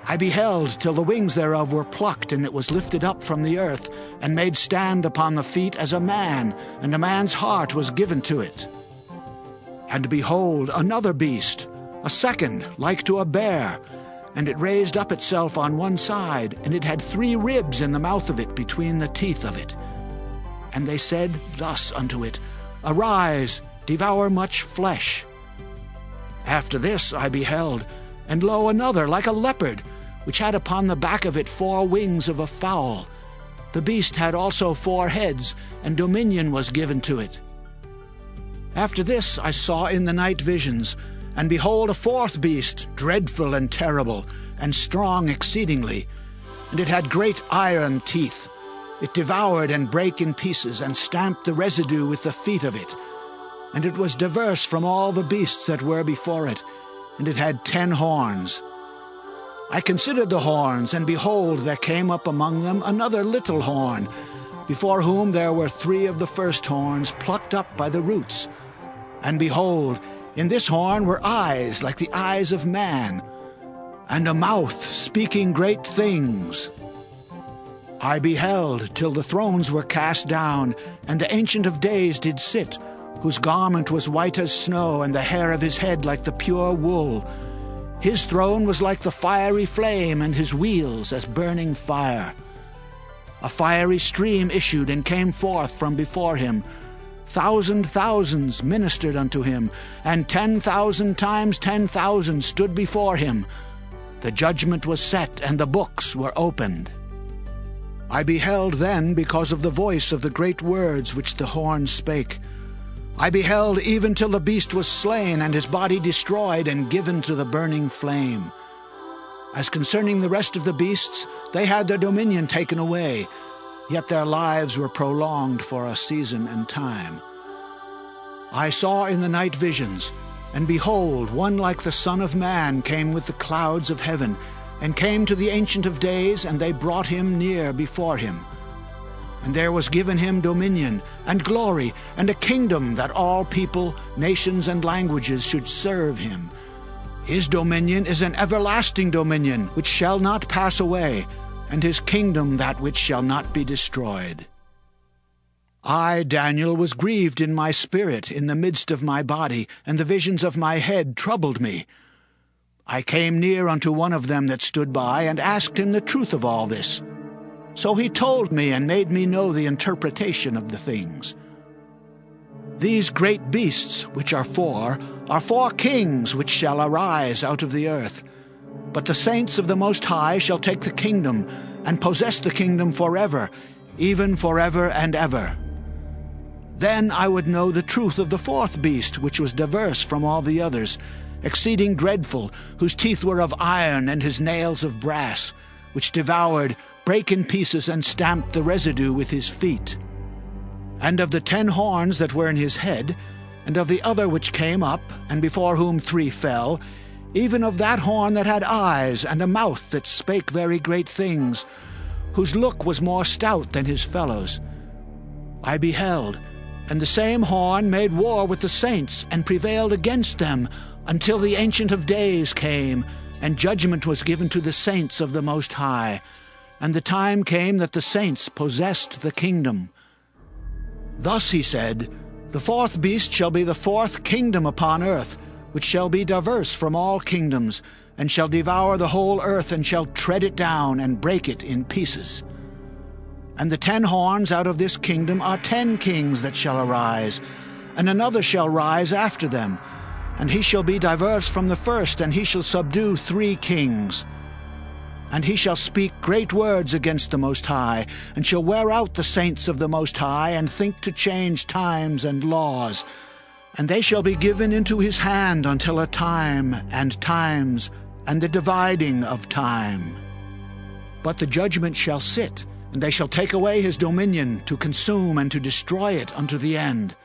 I beheld till the wings thereof were plucked, and it was lifted up from the earth, and made stand upon the feet as a man, and a man's heart was given to it. And behold, another beast, a second, like to a bear, and it raised up itself on one side, and it had 3 ribs in the mouth of it between the teeth of it. And they said thus unto it, Arise, devour much flesh. After this I beheld, and lo, another like a leopard, which had upon the back of it 4 wings of a fowl. The beast had also 4 heads, and dominion was given to it. After this I saw in the night visions, and behold, a 4th beast, dreadful and terrible, and strong exceedingly. And it had great iron teeth. It devoured and brake in pieces, and stamped the residue with the feet of it. And it was diverse from all the beasts that were before it, and it had 10 horns. I considered the horns, and behold, there came up among them another little horn, before whom there were 3 of the first horns plucked up by the roots. And behold, in this horn were eyes like the eyes of man, and a mouth speaking great things. I beheld till the thrones were cast down, and the Ancient of Days did sit, whose garment was white as snow, and the hair of his head like the pure wool. His throne was like the fiery flame, and his wheels as burning fire. A fiery stream issued and came forth from before him. Thousands ministered unto him, and 10,000 times 10,000 stood before him. The judgment was set, and the books were opened. I beheld then because of the voice of the great words which the horn spake. I beheld even till the beast was slain, and his body destroyed, and given to the burning flame. As concerning the rest of the beasts, they had their dominion taken away, yet their lives were prolonged for a season and time. I saw in the night visions, and behold, one like the Son of Man came with the clouds of heaven, and came to the Ancient of Days, and they brought him near before him. And there was given him dominion, and glory, and a kingdom, that all people, nations, and languages should serve him. His dominion is an everlasting dominion, which shall not pass away, and his kingdom that which shall not be destroyed. I, Daniel, was grieved in my spirit in the midst of my body, and the visions of my head troubled me. I came near unto one of them that stood by, and asked him the truth of all this. So he told me, and made me know the interpretation of the things. These great beasts, which are 4 kings which shall arise out of the earth. But the saints of the Most High shall take the kingdom, and possess the kingdom forever, even forever and ever. Then I would know the truth of the 4th beast, which was diverse from all the others, exceeding dreadful, whose teeth were of iron, and his nails of brass, which devoured, brake in pieces, and stamped the residue with his feet. And of the 10 horns that were in his head, and of the other which came up, and before whom 3 fell, even of that horn that had eyes, and a mouth that spake very great things, whose look was more stout than his fellows, I beheld, and the same horn made war with the saints, and prevailed against them, until the Ancient of Days came, and judgment was given to the saints of the Most High. and the time came that the saints possessed the kingdom. Thus he said, The fourth beast shall be the fourth kingdom upon earth, which shall be diverse from all kingdoms, and shall devour the whole earth, and shall tread it down, and break it in pieces. And the 10 horns out of this kingdom are 10 kings that shall arise, and another shall rise after them, and he shall be diverse from the first, and he shall subdue 3 kings. And he shall speak great words against the Most High, and shall wear out the saints of the Most High, and think to change times and laws. And they shall be given into his hand until a time and times, and the dividing of time. But the judgment shall sit, and they shall take away his dominion, to consume and to destroy it unto the end.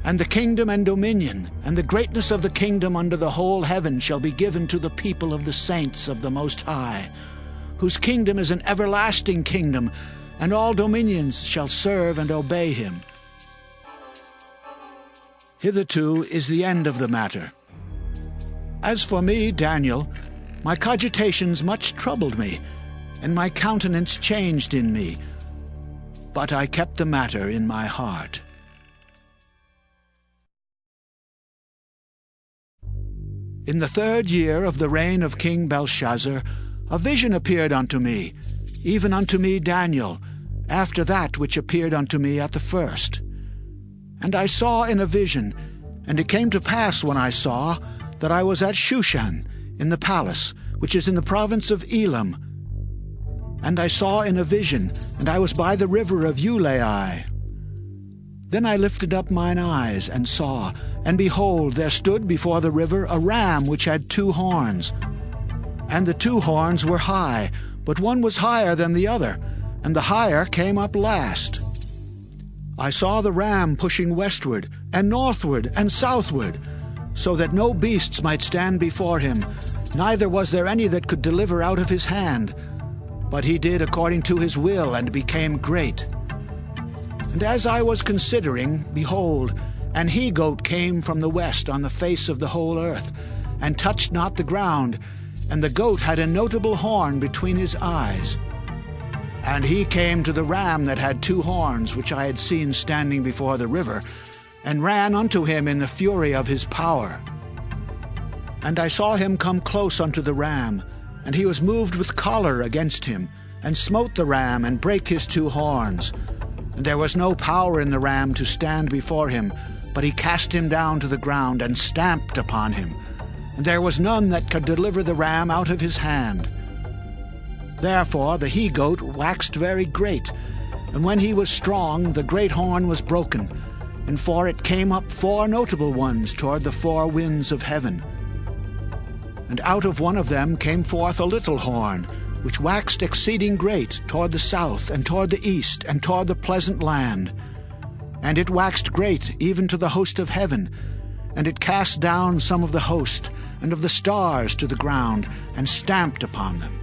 And the kingdom and dominion, and the greatness of the kingdom under the whole heaven shall be given to the people of the saints of the Most High, whose kingdom is an everlasting kingdom, and all dominions shall serve and obey him. Hitherto is the end of the matter. As for me, Daniel, my cogitations much troubled me, and my countenance changed in me, but I kept the matter in my heart. In the 3rd year of the reign of King Belshazzar, a vision appeared unto me, even unto me Daniel, after that which appeared unto me at the first. And I saw in a vision, and it came to pass when I saw, that I was at Shushan, in the palace, which is in the province of Elam. And I saw in a vision, and I was by the river of Ulai. Then I lifted up mine eyes, and saw, and behold, there stood before the river a ram which had 2 horns. And the 2 horns were high, but one was higher than the other, and the higher came up last. I saw the ram pushing westward, and northward, and southward, so that no beasts might stand before him, neither was there any that could deliver out of his hand. But he did according to his will, and became great. And as I was considering, behold, an he-goat came from the west on the face of the whole earth, and touched not the ground, and the goat had a notable horn between his eyes. And he came to the ram that had 2 horns, which I had seen standing before the river, and ran unto him in the fury of his power. And I saw him come close unto the ram, and he was moved with choler against him, and smote the ram, and brake his 2 horns. And there was no power in the ram to stand before him, but he cast him down to the ground, and stamped upon him. And there was none that could deliver the ram out of his hand. Therefore the he-goat waxed very great, and when he was strong, the great horn was broken, and for it came up 4 notable ones toward the 4 winds of heaven. And out of one of them came forth a little horn, which waxed exceeding great toward the south, and toward the east, and toward the pleasant land. And it waxed great even to the host of heaven, and it cast down some of the host, and of the stars to the ground, and stamped upon them.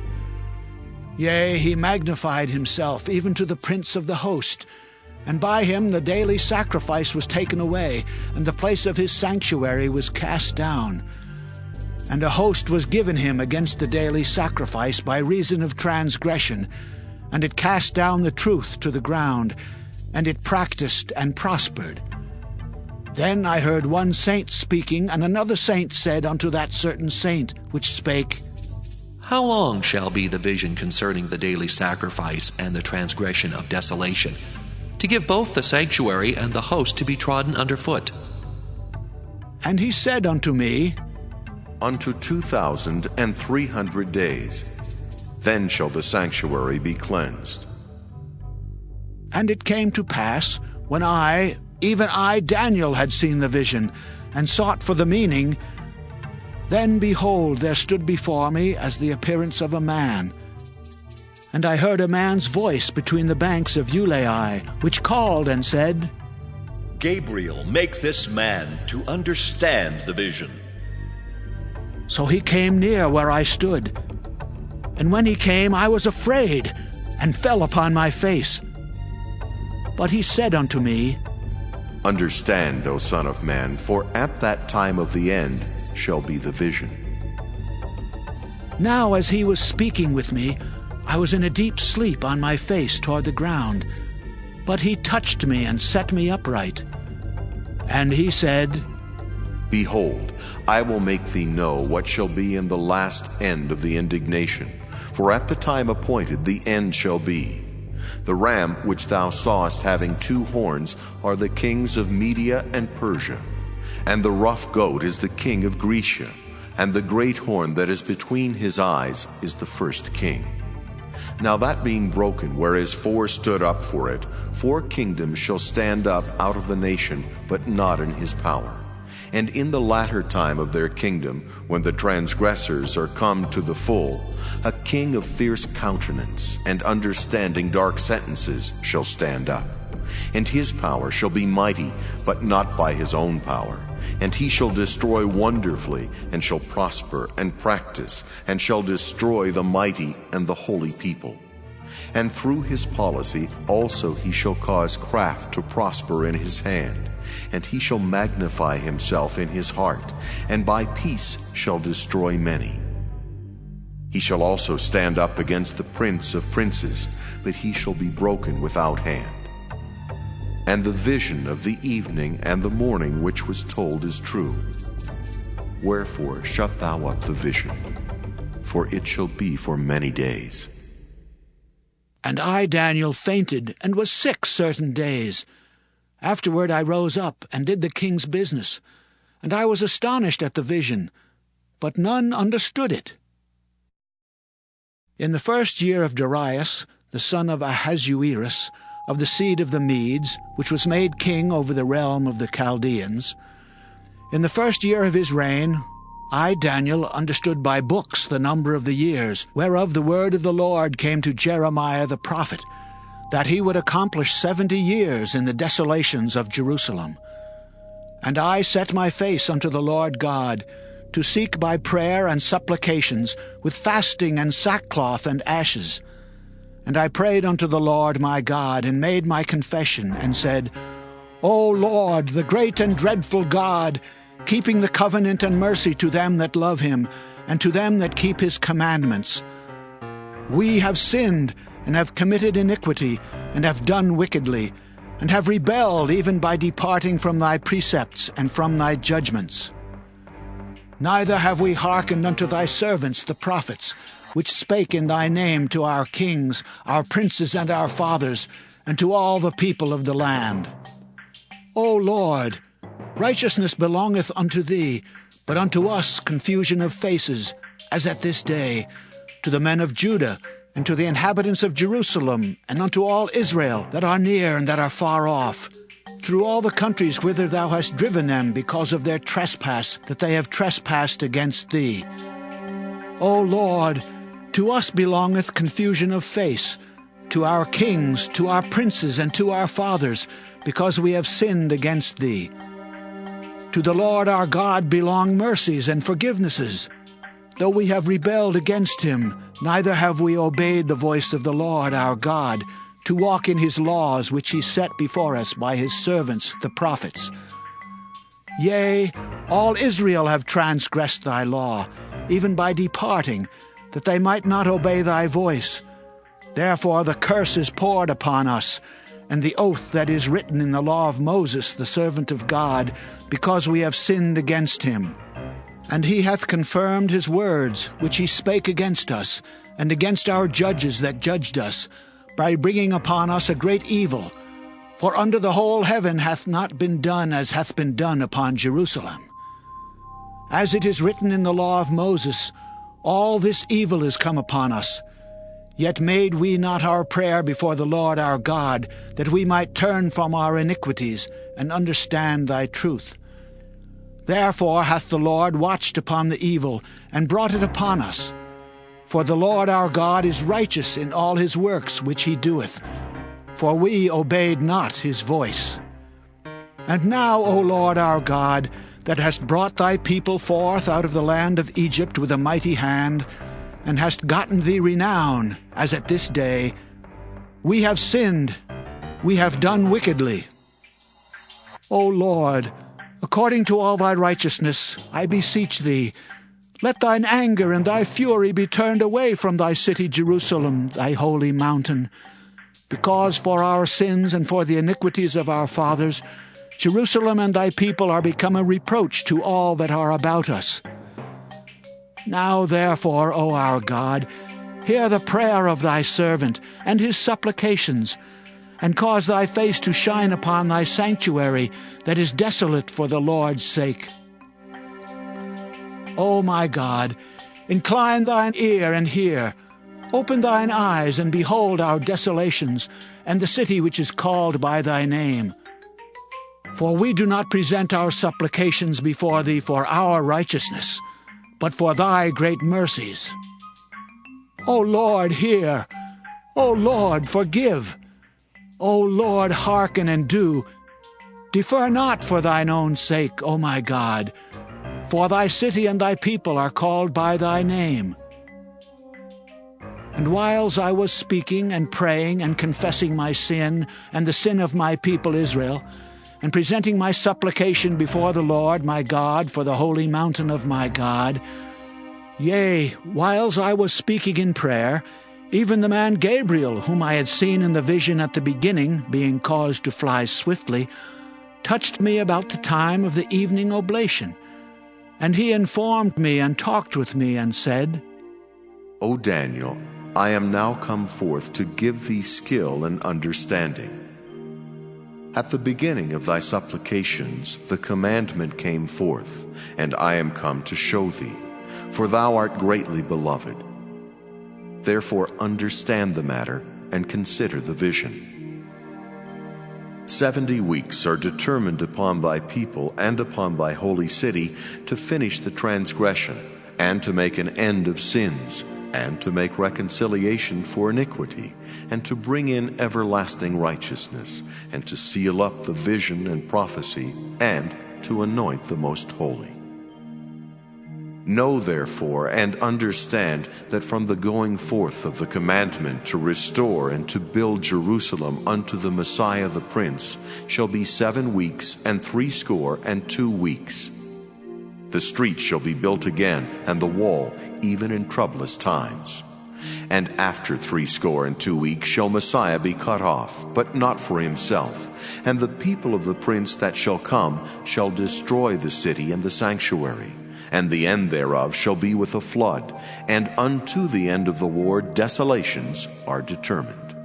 Yea, he magnified himself even to the prince of the host, and by him the daily sacrifice was taken away, and the place of his sanctuary was cast down. And a host was given him against the daily sacrifice by reason of transgression, and it cast down the truth to the ground, and it practiced and prospered. Then I heard one saint speaking, and another saint said unto that certain saint which spake, How long shall be the vision concerning the daily sacrifice and the transgression of desolation, to give both the sanctuary and the host to be trodden under foot? And he said unto me, Unto 2,300 days. Then shall the sanctuary be cleansed. And it came to pass, when I, even I, Daniel, had seen the vision, and sought for the meaning, then behold, there stood before me as the appearance of a man. And I heard a man's voice between the banks of Ulai, which called and said, Gabriel, make this man to understand the vision. So he came near where I stood. And when he came, I was afraid, and fell upon my face. But he said unto me, Understand, O Son of Man, for at that time of the end shall be the vision. Now as he was speaking with me, I was in a deep sleep on my face toward the ground. But he touched me and set me upright. And he said, Behold, I will make thee know what shall be in the last end of the indignation. For at the time appointed the end shall be. The ram which thou sawest having 2 horns are the kings of Media and Persia. And the rough goat is the king of Grecia. And the great horn that is between his eyes is the first king. Now that being broken, whereas 4 stood up for it, 4 kingdoms shall stand up out of the nation, but not in his power. And in the latter time of their kingdom, when the transgressors are come to the full, a king of fierce countenance and understanding dark sentences shall stand up. And his power shall be mighty, but not by his own power. And he shall destroy wonderfully, and shall prosper and practice, and shall destroy the mighty and the holy people. And through his policy also he shall cause craft to prosper in his hand. And he shall magnify himself in his heart, and by peace shall destroy many. He shall also stand up against the prince of princes, but he shall be broken without hand. And the vision of the evening and the morning which was told is true. Wherefore shut thou up the vision, for it shall be for many days. And I, Daniel, fainted and was sick certain days. Afterward I rose up and did the king's business, and I was astonished at the vision, but none understood it. In the first year of Darius, the son of Ahasuerus, of the seed of the Medes, which was made king over the realm of the Chaldeans, in the first year of his reign, I, Daniel, understood by books the number of the years, whereof the word of the Lord came to Jeremiah the prophet, that he would accomplish 70 years in the desolations of Jerusalem. And I set my face unto the Lord God, to seek by prayer and supplications, with fasting and sackcloth and ashes. And I prayed unto the Lord my God, and made my confession, and said, O Lord, the great and dreadful God, keeping the covenant and mercy to them that love him, and to them that keep his commandments. We have sinned, and have committed iniquity, and have done wickedly, and have rebelled even by departing from thy precepts and from thy judgments. Neither have we hearkened unto thy servants the prophets, which spake in thy name to our kings, our princes, and our fathers, and to all the people of the land. O Lord, righteousness belongeth unto thee, but unto us confusion of faces, as at this day, to the men of Judah, and to the inhabitants of Jerusalem, and unto all Israel that are near and that are far off, through all the countries whither thou hast driven them because of their trespass, that they have trespassed against thee. O Lord, to us belongeth confusion of face, to our kings, to our princes, and to our fathers, because we have sinned against thee. To the Lord our God belong mercies and forgivenesses. Though we have rebelled against him, neither have we obeyed the voice of the Lord our God, to walk in his laws which he set before us by his servants the prophets. Yea, all Israel have transgressed thy law, even by departing, that they might not obey thy voice. Therefore the curse is poured upon us, and the oath that is written in the law of Moses the servant of God, because we have sinned against him. And he hath confirmed his words, which he spake against us, and against our judges that judged us, by bringing upon us a great evil. For under the whole heaven hath not been done as hath been done upon Jerusalem. As it is written in the law of Moses, all this evil is come upon us. Yet made we not our prayer before the Lord our God, that we might turn from our iniquities, and understand thy truth. Therefore hath the Lord watched upon the evil, and brought it upon us. For the Lord our God is righteous in all his works which he doeth, for we obeyed not his voice. And now, O Lord our God, that hast brought thy people forth out of the land of Egypt with a mighty hand, and hast gotten thee renown, as at this day, we have sinned, we have done wickedly. O Lord, according to all thy righteousness, I beseech thee, Let thine anger and thy fury be turned away from thy city Jerusalem, thy holy mountain. Because for our sins and for the iniquities of our fathers, Jerusalem and thy people are become a reproach to all that are about us. Now therefore, O our God, hear the prayer of thy servant and his supplications, and cause thy face to shine upon thy sanctuary that is desolate for the Lord's sake. O my God, incline thine ear and hear. Open thine eyes and behold our desolations, and the city which is called by thy name. For we do not present our supplications before thee for our righteousness, but for thy great mercies. O Lord, hear. O Lord, forgive. O Lord, hearken and do. Defer not for thine own sake, O my God, for thy city and thy people are called by thy name. And whiles I was speaking and praying and confessing my sin and the sin of my people Israel, and presenting my supplication before the Lord my God for the holy mountain of my God, yea, whiles I was speaking in prayer, even the man Gabriel, whom I had seen in the vision at the beginning, being caused to fly swiftly, touched me about the time of the evening oblation. And he informed me and talked with me and said, O Daniel, I am now come forth to give thee skill and understanding. At the beginning of thy supplications the commandment came forth, and I am come to show thee, for thou art greatly beloved. Therefore understand the matter and consider the vision. 70 weeks are determined upon thy people and upon thy holy city to finish the transgression, and to make an end of sins, and to make reconciliation for iniquity, and to bring in everlasting righteousness, and to seal up the vision and prophecy, and to anoint the most holy. Know therefore and understand that from the going forth of the commandment to restore and to build Jerusalem unto the Messiah the Prince shall be 7 weeks and 62 weeks. The street shall be built again, and the wall, even in troublous times. And after 62 weeks shall Messiah be cut off, but not for himself. And the people of the prince that shall come shall destroy the city and the sanctuary. And the end thereof shall be with a flood, and unto the end of the war desolations are determined.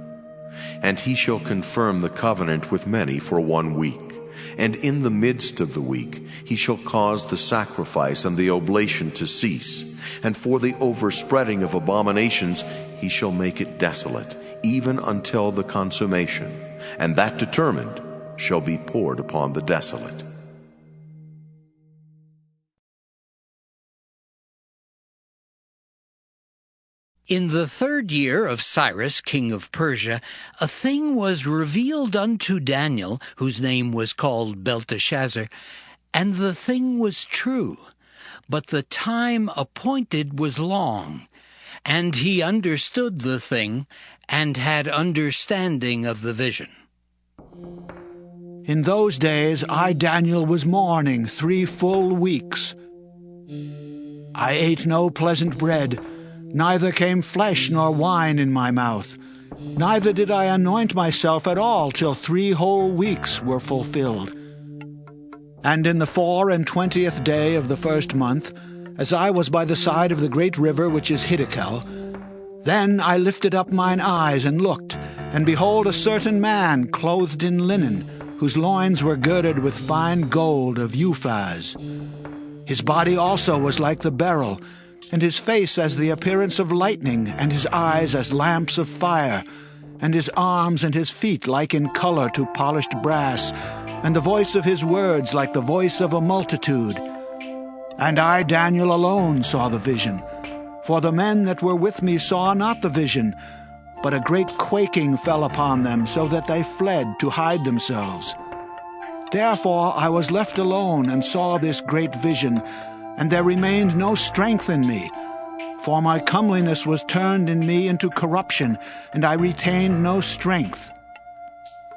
And he shall confirm the covenant with many for 1 week. And in the midst of the week he shall cause the sacrifice and the oblation to cease. And for the overspreading of abominations he shall make it desolate, even until the consummation. And that determined shall be poured upon the desolate. In the 3rd year of Cyrus, king of Persia, a thing was revealed unto Daniel, whose name was called Belteshazzar, and the thing was true. But the time appointed was long, and he understood the thing, and had understanding of the vision. In those days I, Daniel, was mourning 3 full weeks. I ate no pleasant bread, neither came flesh nor wine in my mouth. Neither did I anoint myself at all till 3 whole weeks were fulfilled. And in the 24th day of the 1st month, as I was by the side of the great river which is Hiddekel, then I lifted up mine eyes and looked, and behold, a certain man clothed in linen, whose loins were girded with fine gold of Uphaz. His body also was like the beryl, and his face as the appearance of lightning, and his eyes as lamps of fire, and his arms and his feet like in color to polished brass, and the voice of his words like the voice of a multitude. And I, Daniel, alone saw the vision, for the men that were with me saw not the vision, but a great quaking fell upon them, so that they fled to hide themselves. Therefore I was left alone and saw this great vision, and there remained no strength in me. For my comeliness was turned in me into corruption, and I retained no strength.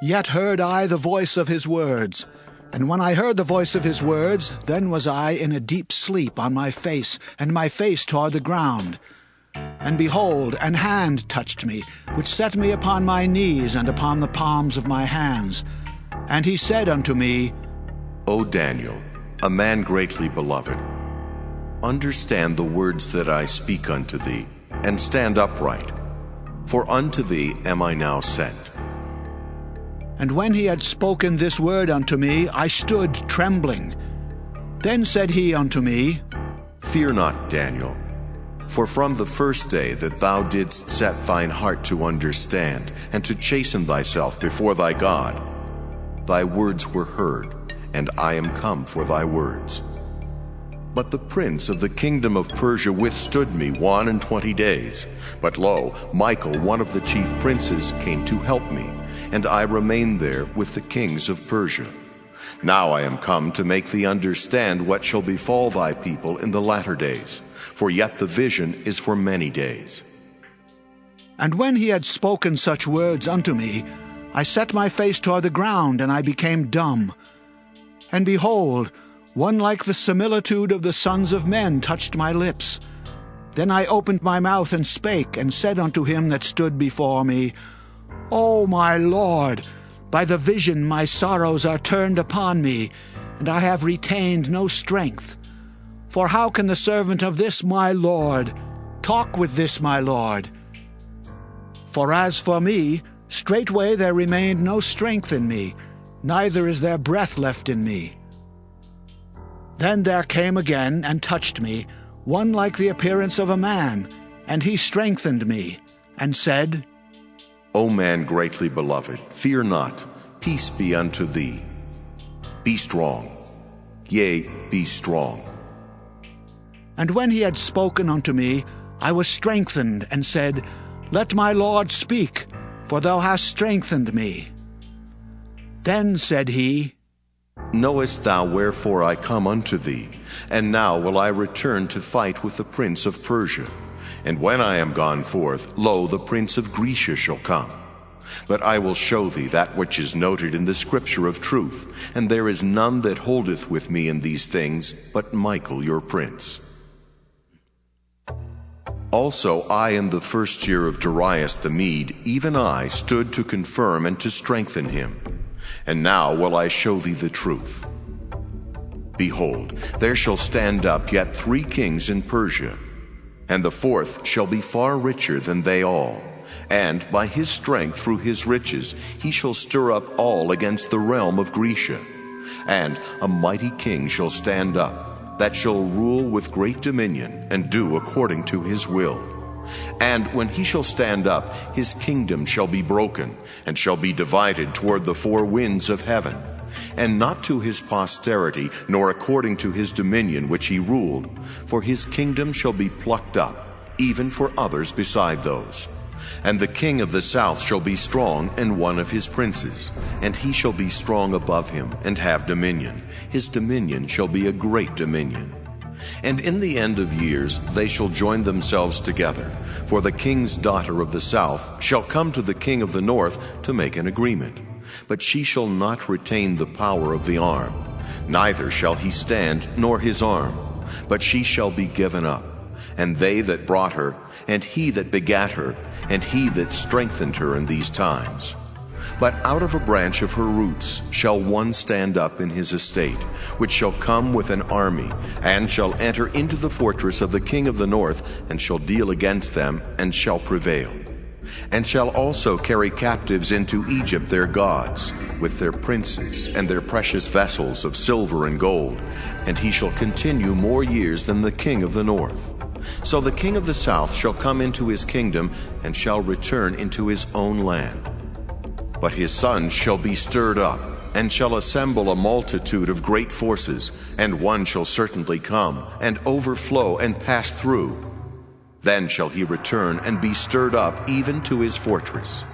Yet heard I the voice of his words, And when I heard the voice of his words, then was I in a deep sleep on my face, and my face toward the ground. And behold, an hand touched me, which set me upon my knees and upon the palms of my hands. And he said unto me, O Daniel, a man greatly beloved, understand the words that I speak unto thee, and stand upright. For unto thee am I now sent. And when he had spoken this word unto me, I stood trembling. Then said he unto me, Fear not, Daniel, for from the first day that thou didst set thine heart to understand, and to chasten thyself before thy God, thy words were heard, and I am come for thy words. But the prince of the kingdom of Persia withstood me 21 days. But lo, Michael, one of the chief princes, came to help me, and I remained there with the kings of Persia. Now I am come to make thee understand what shall befall thy people in the latter days, for yet the vision is for many days. And when he had spoken such words unto me, I set my face toward the ground, and I became dumb. And behold, one like the similitude of the sons of men touched my lips. Then I opened my mouth and spake, and said unto him that stood before me, O my Lord, by the vision my sorrows are turned upon me, and I have retained no strength. For how can the servant of this my Lord talk with this my Lord? For as for me, straightway there remained no strength in me, neither is there breath left in me. Then there came again and touched me one like the appearance of a man, and he strengthened me, and said, O man greatly beloved, fear not, peace be unto thee. Be strong, yea, be strong. And when he had spoken unto me, I was strengthened, and said, Let my Lord speak, for thou hast strengthened me. Then said he, Knowest thou wherefore I come unto thee? And now will I return to fight with the prince of Persia. And when I am gone forth, lo, the prince of Grecia shall come. But I will show thee that which is noted in the scripture of truth, and there is none that holdeth with me in these things, but Michael your prince. Also I in the first year of Darius the Mede, even I, stood to confirm and to strengthen him. And now will I show thee the truth. Behold, there shall stand up yet 3 kings in Persia, and the 4th shall be far richer than they all. And by his strength through his riches he shall stir up all against the realm of Grecia. And a mighty king shall stand up, that shall rule with great dominion, and do according to his will. And when he shall stand up, his kingdom shall be broken, and shall be divided toward the 4 winds of heaven. And not to his posterity, nor according to his dominion which he ruled, for his kingdom shall be plucked up, even for others beside those. And the king of the south shall be strong, and one of his princes, and he shall be strong above him, and have dominion. His dominion shall be a great dominion. And in the end of years they shall join themselves together, for the king's daughter of the south shall come to the king of the north to make an agreement. But she shall not retain the power of the arm, neither shall he stand, nor his arm, but she shall be given up. And they that brought her, and he that begat her, and he that strengthened her in these times. But out of a branch of her roots shall one stand up in his estate, which shall come with an army, and shall enter into the fortress of the king of the north, and shall deal against them, and shall prevail. And shall also carry captives into Egypt their gods, with their princes and their precious vessels of silver and gold, and he shall continue more years than the king of the north. So the king of the south shall come into his kingdom, and shall return into his own land. But his sons shall be stirred up, and shall assemble a multitude of great forces, and one shall certainly come, and overflow, and pass through. Then shall he return, and be stirred up even to his fortress.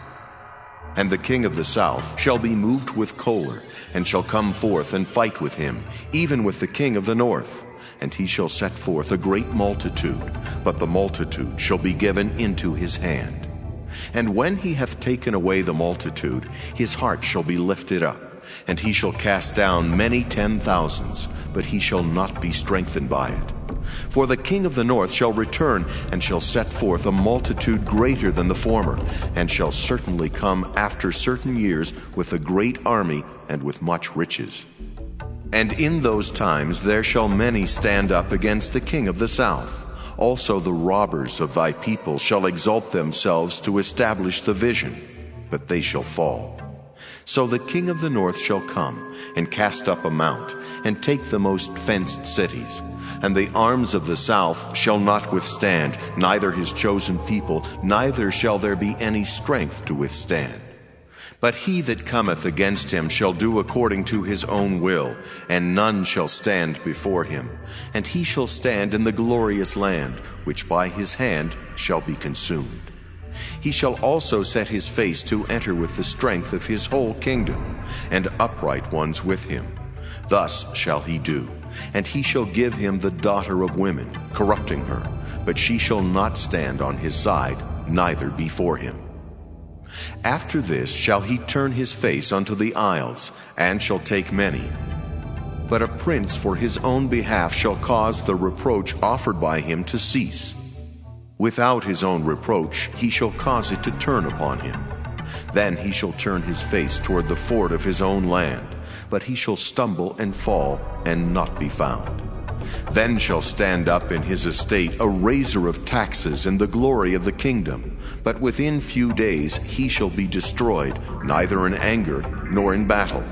And the king of the south shall be moved with choler, and shall come forth and fight with him, even with the king of the north. And he shall set forth a great multitude, but the multitude shall be given into his hand. And when he hath taken away the multitude, his heart shall be lifted up, and he shall cast down many 10,000s, but he shall not be strengthened by it. For the king of the north shall return, and shall set forth a multitude greater than the former, and shall certainly come after certain years with a great army and with much riches. And in those times there shall many stand up against the king of the south. Also the robbers of thy people shall exalt themselves to establish the vision, but they shall fall. So the king of the north shall come, and cast up a mount, and take the most fenced cities. And the arms of the south shall not withstand, neither his chosen people, neither shall there be any strength to withstand. But he that cometh against him shall do according to his own will, and none shall stand before him. And he shall stand in the glorious land, which by his hand shall be consumed. He shall also set his face to enter with the strength of his whole kingdom, and upright ones with him. Thus shall he do. And he shall give him the daughter of women, corrupting her, but she shall not stand on his side, neither before him. After this shall he turn his face unto the isles, and shall take many. But a prince for his own behalf shall cause the reproach offered by him to cease. Without his own reproach he shall cause it to turn upon him. Then he shall turn his face toward the ford of his own land, but he shall stumble and fall, and not be found. Then shall stand up in his estate a raiser of taxes in the glory of the kingdom, but within few days he shall be destroyed, neither in anger nor in battle.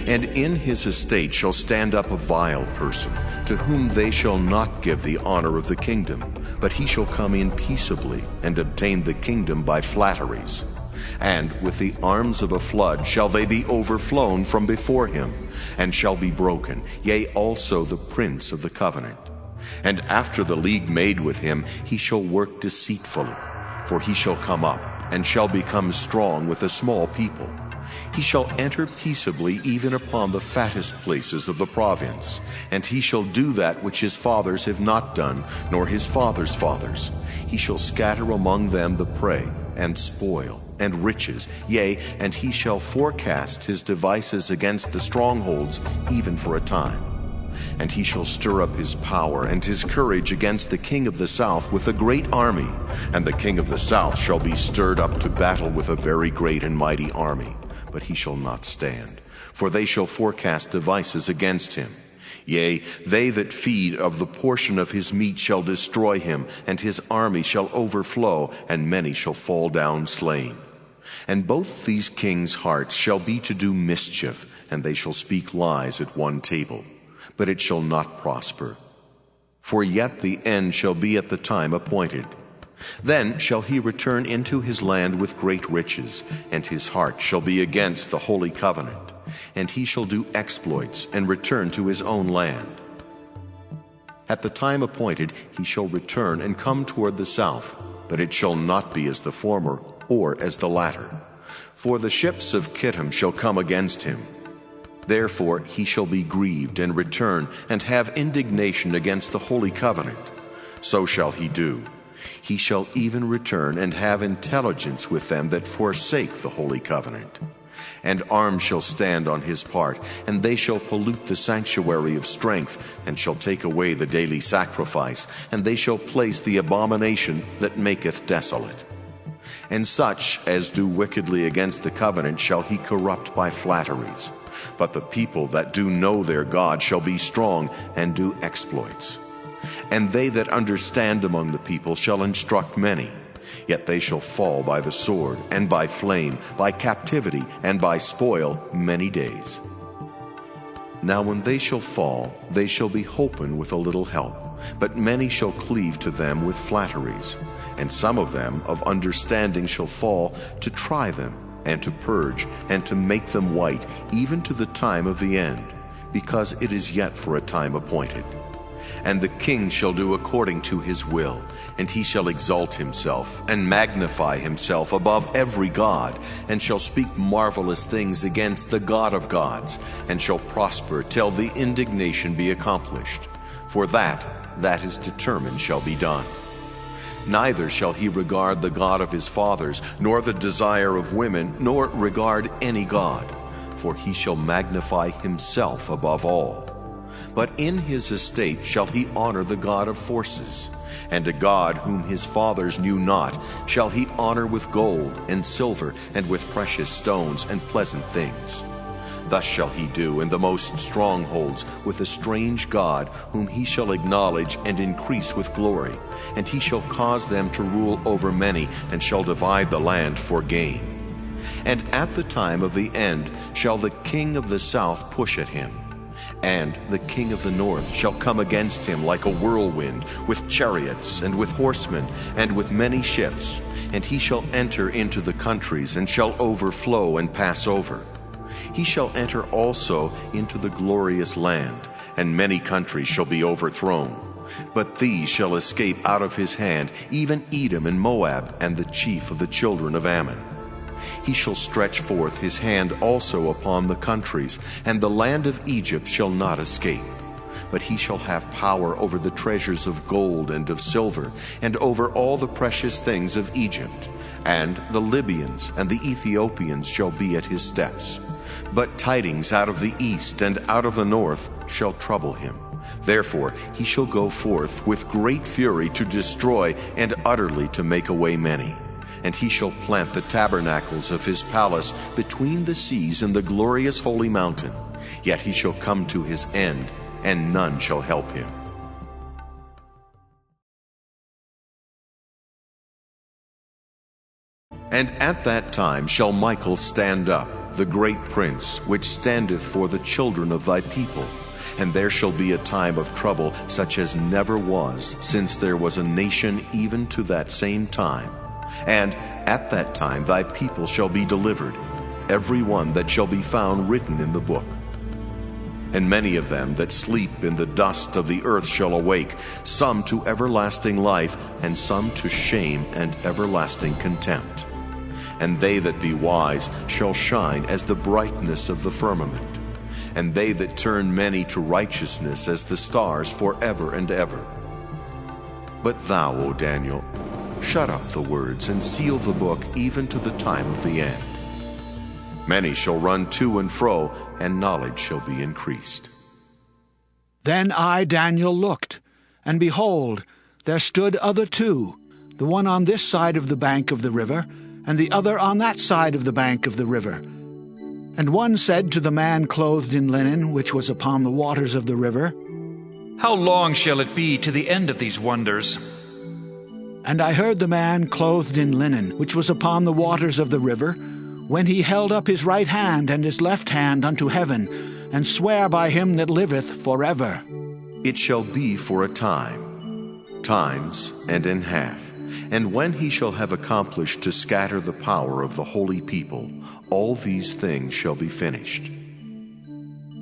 And in his estate shall stand up a vile person, to whom they shall not give the honor of the kingdom, but he shall come in peaceably, and obtain the kingdom by flatteries. And with the arms of a flood shall they be overflown from before him, and shall be broken, yea, also the prince of the covenant. And after the league made with him, he shall work deceitfully, for he shall come up, and shall become strong with a small people. He shall enter peaceably even upon the fattest places of the province, and he shall do that which his fathers have not done, nor his fathers' fathers. He shall scatter among them the prey, and spoil, and riches, yea, and he shall forecast his devices against the strongholds, even for a time. And he shall stir up his power and his courage against the king of the south with a great army, and the king of the south shall be stirred up to battle with a very great and mighty army, but he shall not stand, for they shall forecast devices against him. Yea, they that feed of the portion of his meat shall destroy him, and his army shall overflow, and many shall fall down slain. And both these kings' hearts shall be to do mischief, and they shall speak lies at one table, but it shall not prosper. For yet the end shall be at the time appointed. Then shall he return into his land with great riches, and his heart shall be against the holy covenant. And he shall do exploits, and return to his own land. At the time appointed he shall return and come toward the south, but it shall not be as the former, or as the latter. For the ships of Kittim shall come against him. Therefore he shall be grieved, and return, and have indignation against the holy covenant. So shall he do. He shall even return, and have intelligence with them that forsake the holy covenant. And arms shall stand on his part, and they shall pollute the sanctuary of strength, and shall take away the daily sacrifice, and they shall place the abomination that maketh desolate. And such as do wickedly against the covenant shall he corrupt by flatteries. But the people that do know their God shall be strong, and do exploits. And they that understand among the people shall instruct many. Yet they shall fall by the sword, and by flame, by captivity, and by spoil many days. Now when they shall fall, they shall be holpen with a little help, but many shall cleave to them with flatteries. And some of them of understanding shall fall, to try them, and to purge, and to make them white, even to the time of the end, because it is yet for a time appointed. And the king shall do according to his will, and he shall exalt himself, and magnify himself above every god, and shall speak marvelous things against the God of gods, and shall prosper till the indignation be accomplished. For that is determined shall be done. Neither shall he regard the God of his fathers, nor the desire of women, nor regard any god. for he shall magnify himself above all. But in his estate shall he honor the God of forces, and a God whom his fathers knew not shall he honor with gold and silver and with precious stones and pleasant things. Thus shall he do in the most strongholds with a strange God, whom he shall acknowledge and increase with glory. And he shall cause them to rule over many, and shall divide the land for gain. And at the time of the end shall the king of the south push at him, and the king of the north shall come against him like a whirlwind, with chariots and with horsemen and with many ships. And he shall enter into the countries, and shall overflow and pass over. He shall enter also into the glorious land, and many countries shall be overthrown. But these shall escape out of his hand, even Edom and Moab, and the chief of the children of Ammon. He shall stretch forth his hand also upon the countries, and the land of Egypt shall not escape. But he shall have power over the treasures of gold and of silver, and over all the precious things of Egypt. And the Libyans and the Ethiopians shall be at his steps. But tidings out of the east and out of the north shall trouble him. Therefore he shall go forth with great fury to destroy, and utterly to make away many. And he shall plant the tabernacles of his palace between the seas and the glorious holy mountain. Yet he shall come to his end, and none shall help him. And at that time shall Michael stand up, the great prince, which standeth for the children of thy people. And there shall be a time of trouble such as never was, since there was a nation even to that same time. And at that time thy people shall be delivered, every one that shall be found written in the book. And many of them that sleep in the dust of the earth shall awake, some to everlasting life, and some to shame and everlasting contempt. And they that be wise shall shine as the brightness of the firmament, and they that turn many to righteousness as the stars forever and ever. But thou, O Daniel, shut up the words and seal the book even to the time of the end. Many shall run to and fro, and knowledge shall be increased. Then I, Daniel, looked, and behold, there stood other two, the one on this side of the bank of the river, and the other on that side of the bank of the river. And one said to the man clothed in linen, which was upon the waters of the river, How long shall it be to the end of these wonders? And I heard the man clothed in linen, which was upon the waters of the river, when he held up his right hand and his left hand unto heaven, and sware by him that liveth forever. It shall be for a time, times, and in half. And when he shall have accomplished to scatter the power of the holy people, all these things shall be finished.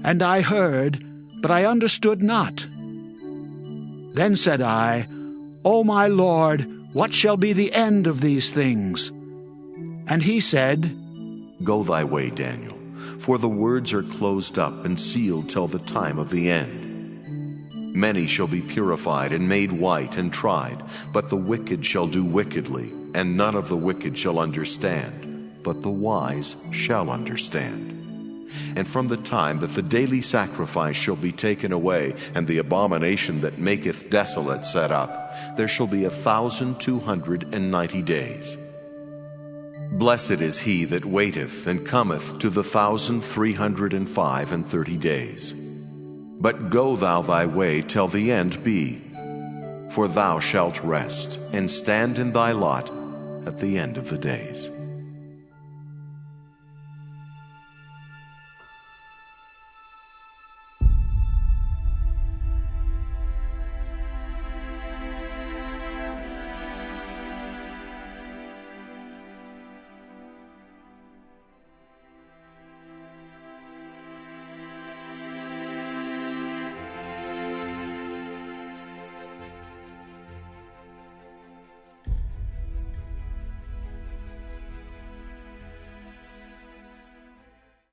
And I heard, but I understood not. Then said I, O my Lord, what shall be the end of these things? And he said, Go thy way, Daniel, for the words are closed up and sealed till the time of the end. Many shall be purified and made white and tried, but the wicked shall do wickedly, and none of the wicked shall understand, but the wise shall understand. And from the time that the daily sacrifice shall be taken away, and the abomination that maketh desolate set up, there shall be 1,290 days. Blessed is he that waiteth and cometh to the 1,330 days. But go thou thy way till the end be, for thou shalt rest, and stand in thy lot at the end of the days.